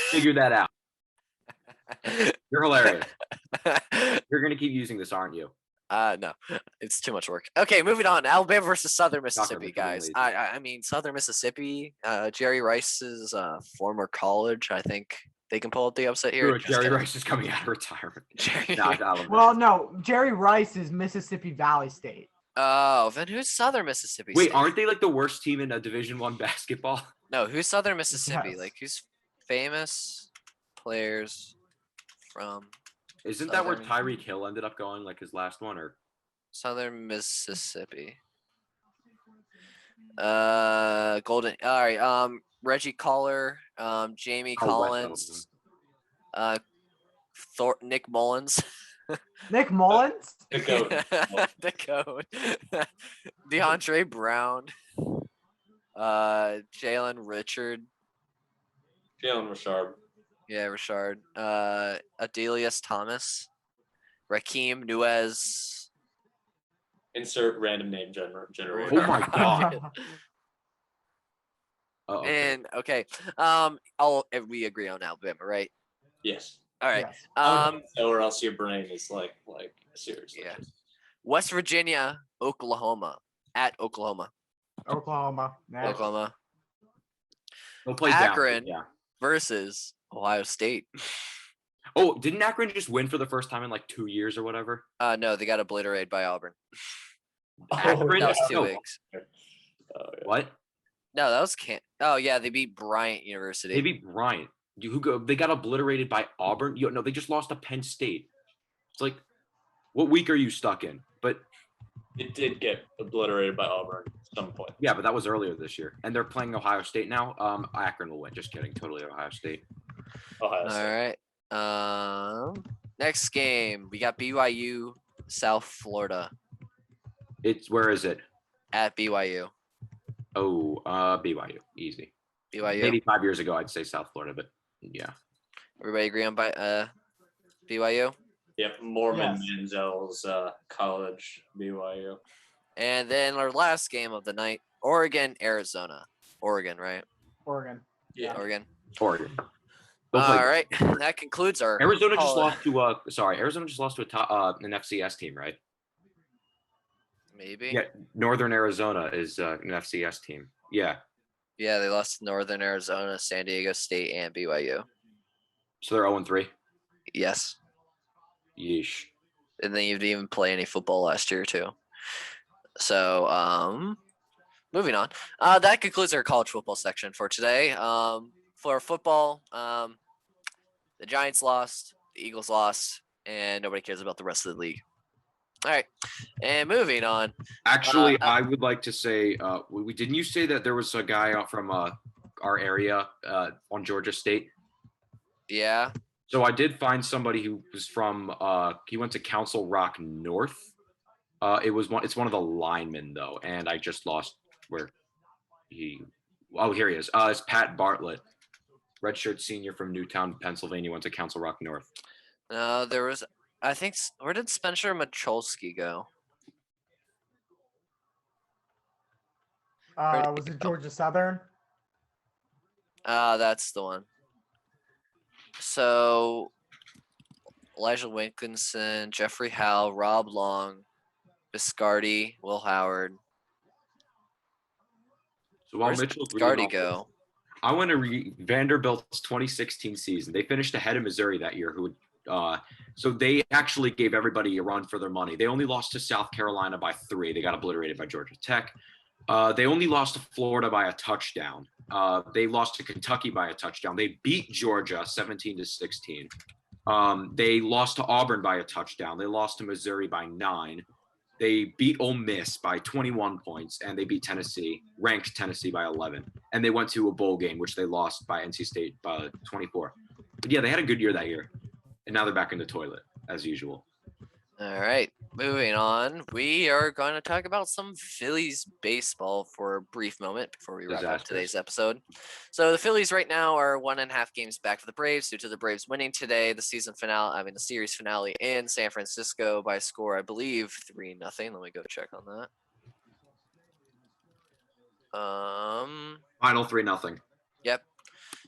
[SPEAKER 4] figure that out. You're hilarious. You're going to keep using this, aren't you?
[SPEAKER 1] No, it's too much work. Okay, moving on. Alabama versus Southern Mississippi,
[SPEAKER 4] becoming
[SPEAKER 1] guys.
[SPEAKER 4] lazy.
[SPEAKER 1] I mean, Southern Mississippi. Jerry Rice's former college. I think they can pull up the upset here.
[SPEAKER 4] Sure,
[SPEAKER 1] Just
[SPEAKER 4] Jerry
[SPEAKER 1] kidding.
[SPEAKER 4] Rice is coming out of retirement.
[SPEAKER 1] Jerry-
[SPEAKER 4] No, it's Alabama.
[SPEAKER 2] Well, no, Jerry Rice is Mississippi Valley State.
[SPEAKER 1] Oh, then who's Southern Mississippi?
[SPEAKER 4] Wait,
[SPEAKER 1] State?
[SPEAKER 4] aren't they like the worst team in Division I basketball?
[SPEAKER 1] No, who's Southern Mississippi?
[SPEAKER 2] Yes.
[SPEAKER 1] Like who's famous players from
[SPEAKER 4] Isn't that where
[SPEAKER 1] Southern-
[SPEAKER 4] Tyreek Hill ended up going, like his last one? Or
[SPEAKER 1] Southern Mississippi? Golden. All right. Reggie Collar, Jamie
[SPEAKER 4] Oh, West
[SPEAKER 1] Collins, Nick Mullins.
[SPEAKER 2] Nick Mullins.
[SPEAKER 3] The goat.
[SPEAKER 1] The goat. DeAndre Brown. Jalen Richard.
[SPEAKER 3] Jalen Richard.
[SPEAKER 1] Yeah, Richard. Adelius Thomas. Raheem Nuez.
[SPEAKER 3] Insert random name generator.
[SPEAKER 4] Oh my God. Okay.
[SPEAKER 1] And okay. We agree on Alabama, right?
[SPEAKER 3] Yes.
[SPEAKER 1] All right.
[SPEAKER 2] Yes.
[SPEAKER 3] Or else your brain is like seriously.
[SPEAKER 1] Yeah. West Virginia, Oklahoma. At Oklahoma.
[SPEAKER 2] Oklahoma. Next.
[SPEAKER 1] Oklahoma
[SPEAKER 4] They'll play
[SPEAKER 1] Akron.
[SPEAKER 4] down. Yeah.
[SPEAKER 1] versus Ohio State.
[SPEAKER 4] Oh, didn't Akron just win for the first time in like 2 years or whatever?
[SPEAKER 1] No, they got obliterated by Auburn.
[SPEAKER 4] Akron?
[SPEAKER 1] That was two
[SPEAKER 4] No.
[SPEAKER 1] weeks.
[SPEAKER 3] Oh, yeah.
[SPEAKER 4] What?
[SPEAKER 1] No, that was Oh yeah, they beat Bryant University.
[SPEAKER 4] They beat Bryant. They got obliterated by Auburn. No, they just lost to Penn State. It's like, what week are you stuck in? But
[SPEAKER 3] It did get obliterated by Auburn at some point.
[SPEAKER 4] yeah, but that was earlier this year, and they're playing Ohio State now. Akron will win. Just kidding. Totally Ohio State.
[SPEAKER 3] Ohio
[SPEAKER 1] All
[SPEAKER 3] State.
[SPEAKER 1] right. Next game we got BYU, South Florida
[SPEAKER 4] Where is it?
[SPEAKER 1] at BYU.
[SPEAKER 4] Oh, BYU, easy.
[SPEAKER 1] BYU.
[SPEAKER 4] Maybe 5 years ago I'd say South Florida, but yeah.
[SPEAKER 1] Everybody agree on BYU?
[SPEAKER 3] Yep. Mormon
[SPEAKER 2] Yes.
[SPEAKER 3] Manziel's college, BYU.
[SPEAKER 1] And then our last game of the night, Oregon, Arizona. Oregon, right?
[SPEAKER 2] Oregon.
[SPEAKER 3] Yeah.
[SPEAKER 1] Oregon.
[SPEAKER 4] Oregon.
[SPEAKER 1] All
[SPEAKER 4] They'll play-
[SPEAKER 1] right. That concludes our
[SPEAKER 4] Arizona just
[SPEAKER 1] call-
[SPEAKER 4] lost to Arizona just lost to an FCS team, right?
[SPEAKER 1] Maybe.
[SPEAKER 4] Yeah, Northern Arizona is an FCS team. Yeah,
[SPEAKER 1] Yeah, they lost to Northern Arizona, San Diego State, and BYU.
[SPEAKER 4] so they're 0-3.
[SPEAKER 1] Yes.
[SPEAKER 4] Yeesh.
[SPEAKER 1] And they didn't even play any football last year too. So moving on. That concludes our college football section for today. For football, the Giants lost, the Eagles lost, and nobody cares about the rest of the league. All right. And moving on.
[SPEAKER 4] Actually, I would like to say, didn't you say that there was a guy from our area on Georgia State?
[SPEAKER 1] Yeah.
[SPEAKER 4] So I did find somebody who was from he went to Council Rock North. It's one of the linemen though, and I just lost where he here he is. It's Pat Bartlett, redshirt senior from Newtown, Pennsylvania, went to Council Rock North.
[SPEAKER 1] There was, I think, where did Spencer Macholsky go? Where did
[SPEAKER 2] Was
[SPEAKER 1] he
[SPEAKER 2] it
[SPEAKER 1] go?
[SPEAKER 2] Georgia Southern?
[SPEAKER 1] That's the one. So Elijah Wilkinson, Jeffrey Howe, Rob Long, Biscardi, Will Howard.
[SPEAKER 4] So while
[SPEAKER 1] Where's
[SPEAKER 4] Mitchell's
[SPEAKER 1] Biscardi go?
[SPEAKER 4] I want to read Vanderbilt's 2016 season. They finished ahead of Missouri that year, so they actually gave everybody a run for their money. They only lost to South Carolina by 3. They got obliterated by Georgia Tech. They only lost to Florida by a touchdown. They lost to Kentucky by a touchdown. They beat Georgia 17-16. They lost to Auburn by a touchdown. They lost to Missouri by 9. They beat Ole Miss by 21 points, and they beat Tennessee, ranked Tennessee by 11. And they went to a bowl game, which they lost by NC State by 24. But yeah, they had a good year that year. And now they're back in the toilet, as usual.
[SPEAKER 1] All right, moving on. We are going to talk about some Phillies baseball for a brief moment before we wrap up today's episode. So the Phillies right now are 1.5 games back for the Braves due to the Braves winning today, the the series finale in San Francisco by a score, I believe, 3-0. Let me go check on that.
[SPEAKER 4] Final 3-0.
[SPEAKER 1] Yep.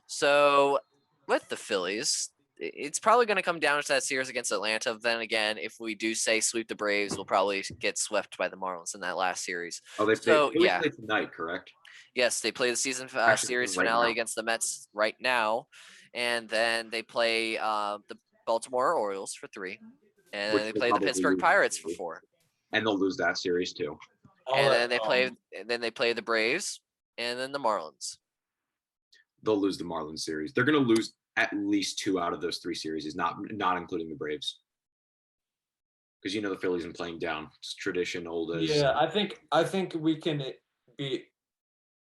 [SPEAKER 1] So with the Phillies, it's probably going to come down to that series against Atlanta. Then again, if we do say sweep the Braves, we'll probably get swept by the Marlins in that last series.
[SPEAKER 4] Oh, they play tonight, correct?
[SPEAKER 1] Yes, they play the season series finale against the Mets right now, and then they play the Baltimore Orioles for 3, and then they play the Pittsburgh Pirates for 4.
[SPEAKER 4] And they'll lose that series too.
[SPEAKER 1] And then they play the Braves and then the Marlins.
[SPEAKER 4] They'll lose the Marlins series. They're going to lose at least 2 out of those 3 series, not including the Braves. Because the Phillies been playing down. It's tradition, old as.
[SPEAKER 3] Yeah, I think we can beat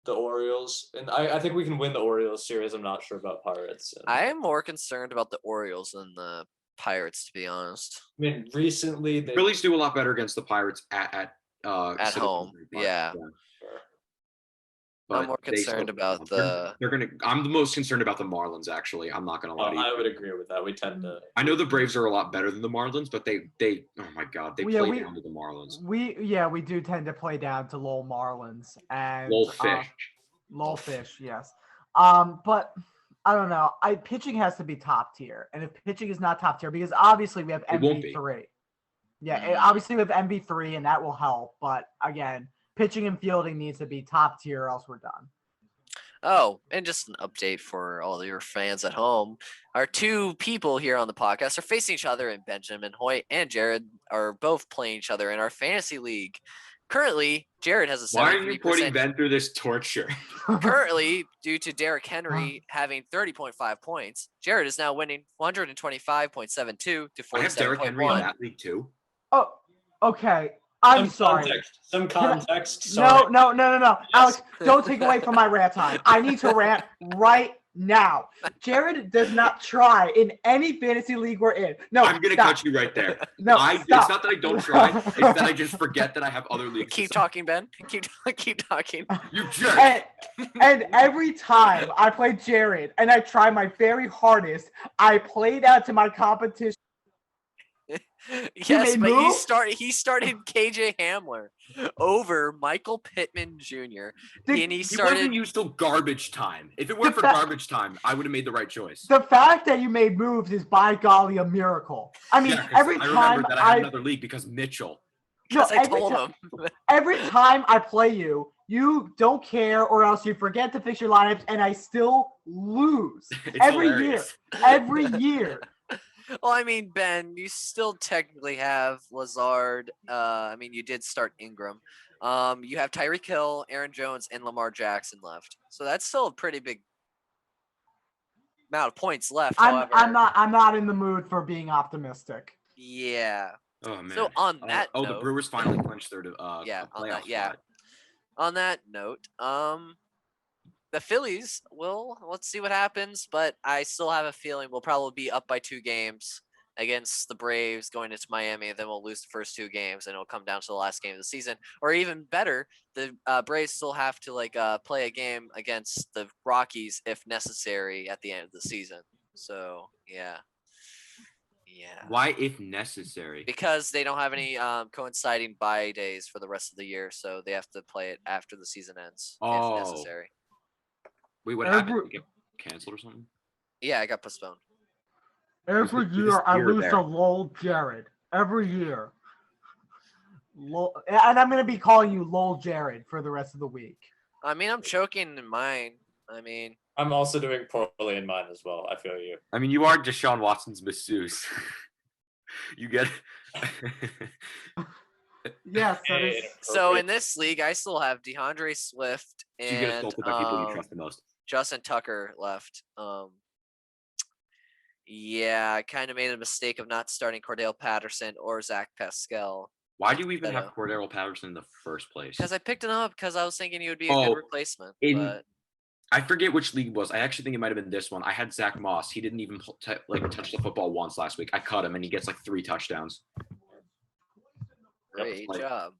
[SPEAKER 3] the Orioles, and I think we can win the Orioles series. I'm not sure about Pirates.
[SPEAKER 1] I am more concerned about the Orioles than the Pirates, to be honest.
[SPEAKER 3] I mean, recently
[SPEAKER 4] the Phillies do a lot better against the Pirates at
[SPEAKER 1] home. Yeah. But I'm more concerned about
[SPEAKER 4] I'm the most concerned about the Marlins, actually. I'm not gonna lie to you.
[SPEAKER 3] I would agree with that. We tend to.
[SPEAKER 4] I know the Braves are a lot better than the Marlins, but they oh my god, they play down to the Marlins.
[SPEAKER 2] We do tend to play down to Lowell Marlins and Lowell Fish, yes. But I don't know. Pitching has to be top tier, and if pitching is not top tier, because obviously we have MV3. Yeah, obviously we have MV3, and that will help. But again, pitching and fielding needs to be top tier, or else we're done.
[SPEAKER 1] Oh, and just an update for all your fans at home. Our 2 people here on the podcast are facing each other, and Benjamin Hoyt and Jared are both playing each other in our fantasy league. Currently, Jared has a 73%.
[SPEAKER 4] Why are you putting Ben through this torture?
[SPEAKER 1] Currently, due to Derrick Henry having 30.5 points, Jared is now winning 125.72 to 47.1.
[SPEAKER 4] I have Derrick Henry in that league too.
[SPEAKER 2] Oh, okay. I'm sorry.
[SPEAKER 3] Some context.
[SPEAKER 2] No. Alex, don't take away from my rant time. I need to rant right now. Jared does not try in any fantasy league we're in. No,
[SPEAKER 4] I'm going to cut you right there.
[SPEAKER 2] No,
[SPEAKER 4] it's not that I don't try. It's that I just forget that I have other leagues.
[SPEAKER 1] Keep talking, Ben. Keep talking.
[SPEAKER 4] You jerk.
[SPEAKER 2] And every time I play Jared and I try my very hardest, I play that to my competition.
[SPEAKER 1] Yes, but he started KJ Hamler over Michael Pittman Jr. And he
[SPEAKER 4] wasn't used till garbage time. If it weren't for garbage time, I would have made the right choice.
[SPEAKER 2] The fact that you made moves is by golly a miracle. I mean, every time
[SPEAKER 4] I remember that I had another league because Mitchell.
[SPEAKER 1] Because I told him.
[SPEAKER 2] Every time I play you, you don't care, or else you forget to fix your lineups, and I still lose every year.
[SPEAKER 1] Well, I mean, Ben, you still technically have Lazard. I mean, you did start Ingram. You have Tyreek Hill, Aaron Jones, and Lamar Jackson left. So that's still a pretty big amount of points left.
[SPEAKER 2] I'm not in the mood for being optimistic.
[SPEAKER 1] Yeah.
[SPEAKER 4] Oh man.
[SPEAKER 1] So on that note,
[SPEAKER 4] the Brewers finally clinched their
[SPEAKER 1] on
[SPEAKER 4] playoff
[SPEAKER 1] that note, the Phillies will. Let's see what happens, but I still have a feeling we'll probably be up by 2 games against the Braves going into Miami, and then we'll lose the first 2 games, and it'll come down to the last game of the season. Or even better, the Braves still have to play a game against the Rockies if necessary at the end of the season. So yeah.
[SPEAKER 4] Why, if necessary?
[SPEAKER 1] Because they don't have any coinciding bye days for the rest of the year, so they have to play it after the season ends
[SPEAKER 4] Oh.
[SPEAKER 1] if necessary.
[SPEAKER 4] Wait, what
[SPEAKER 2] Every-
[SPEAKER 4] happened? Did it get canceled or something?
[SPEAKER 1] Yeah, it got postponed.
[SPEAKER 2] Every
[SPEAKER 4] this
[SPEAKER 2] year I
[SPEAKER 4] year
[SPEAKER 2] lose
[SPEAKER 4] there?
[SPEAKER 2] to Lowell Jared. Every year. And I'm gonna be calling you Lowell Jared for the rest of the week.
[SPEAKER 1] I mean, I'm choking in mine. I mean,
[SPEAKER 3] I'm also doing poorly in mine as well. I feel you.
[SPEAKER 4] I mean, you are Deshaun Watson's masseuse. You get
[SPEAKER 2] Yes, that
[SPEAKER 3] Hey,
[SPEAKER 2] is.
[SPEAKER 1] so in this league, I still have DeAndre Swift
[SPEAKER 4] so you get
[SPEAKER 1] and
[SPEAKER 4] assaulted by people you trust the most.
[SPEAKER 1] Justin Tucker left. Yeah, I kind of made a mistake of not starting Cordell Patterson or Zach Pascal
[SPEAKER 4] Why do you even have
[SPEAKER 1] Beto.
[SPEAKER 4] Cordero Patterson in the first place?
[SPEAKER 1] because I picked him up because I was thinking he would be a
[SPEAKER 4] Oh,
[SPEAKER 1] good replacement. But
[SPEAKER 4] I forget which league it was. I actually think it might have been this one. I had Zach Moss. He didn't even touch the football once last week. I cut him, and he gets 3 touchdowns.
[SPEAKER 1] great
[SPEAKER 4] like-
[SPEAKER 1] job.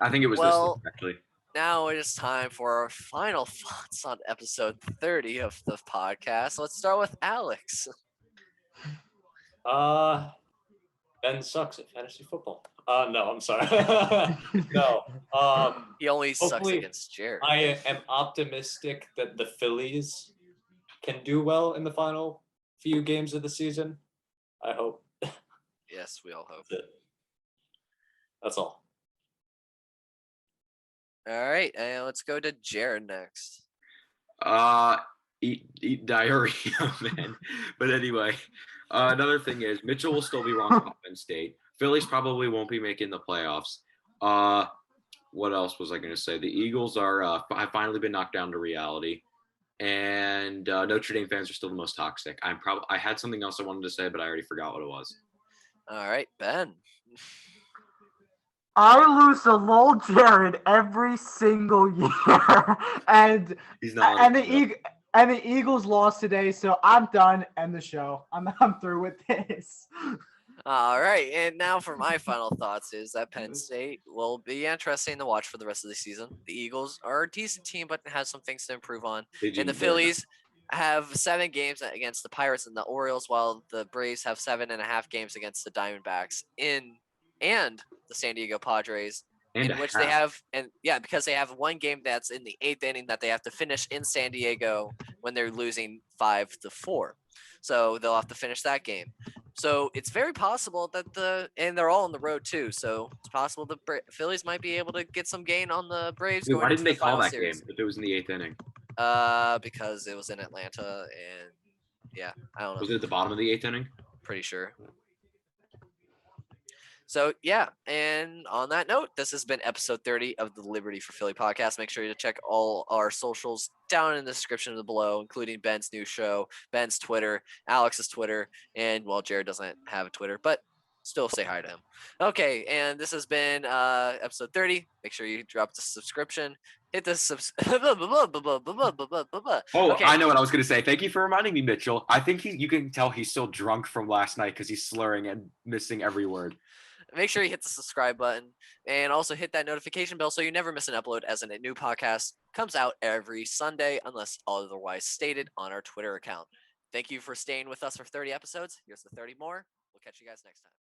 [SPEAKER 4] I think it was
[SPEAKER 1] Well,
[SPEAKER 4] this league, actually.
[SPEAKER 1] Now it is time for our final thoughts on episode 30 of the podcast. Let's start with Alex.
[SPEAKER 3] Ben sucks at fantasy football. No, I'm sorry. No.
[SPEAKER 1] He only sucks
[SPEAKER 3] Hopefully,
[SPEAKER 1] against Jared.
[SPEAKER 3] I am optimistic that the Phillies can do well in the final few games of the season. I hope.
[SPEAKER 1] Yes, we all hope.
[SPEAKER 3] That's all.
[SPEAKER 1] All right, and let's go to Jared next.
[SPEAKER 4] Eat diarrhea, man. But anyway, another thing is Mitchell will still be wrong about Penn State. Phillies probably won't be making the playoffs. What else was I going to say? The Eagles are have finally been knocked down to reality, and Notre Dame fans are still the most toxic. I had something else I wanted to say, but I already forgot what it was.
[SPEAKER 1] All right, Ben.
[SPEAKER 2] I lose to Lowell Jared every single year, and
[SPEAKER 4] He's not.
[SPEAKER 2] and the Eagles lost today, so I'm done. End the show. I'm through with this.
[SPEAKER 1] All right, and now for my final thoughts is that Penn State will be interesting to watch for the rest of the season. The Eagles are a decent team, but has some things to improve on. And the Phillies have 7 games against the Pirates and the Orioles, while the Braves have 7.5 games against the Diamondbacks and the San Diego Padres,
[SPEAKER 4] and
[SPEAKER 1] in which they have because they have 1 game that's in the 8th inning that they have to finish in San Diego when they're losing 5-4. So they'll have to finish that game. So it's very possible that and they're all on the road too. So it's possible the Phillies might be able to get some gain on the Braves.
[SPEAKER 4] Wait, why
[SPEAKER 1] going
[SPEAKER 4] didn't
[SPEAKER 1] into
[SPEAKER 4] they
[SPEAKER 1] the
[SPEAKER 4] call
[SPEAKER 1] final
[SPEAKER 4] that
[SPEAKER 1] series.
[SPEAKER 4] game if it was in the 8th inning?
[SPEAKER 1] Because it was in Atlanta, and yeah, I don't know.
[SPEAKER 4] Was it at the bottom of the 8th inning?
[SPEAKER 1] Pretty sure. So yeah, and on that note, this has been episode 30 of the Liberty for Philly podcast. Make sure to check all our socials down in the description below, including Ben's new show, Ben's Twitter, Alex's Twitter, and well, Jared doesn't have a Twitter, but still say hi to him. Okay, and this has been episode 30. Make sure you drop the subscription. Hit the
[SPEAKER 4] Oh,
[SPEAKER 1] okay.
[SPEAKER 4] I know what I was going to say. Thank you for reminding me, Mitchell. I think you can tell he's still drunk from last night because he's slurring and missing every word.
[SPEAKER 1] Make sure you hit the subscribe button and also hit that notification bell so you never miss an upload, as a new podcast comes out every Sunday unless otherwise stated on our Twitter account. Thank you for staying with us for 30 episodes. Here's the 30 more. We'll catch you guys next time.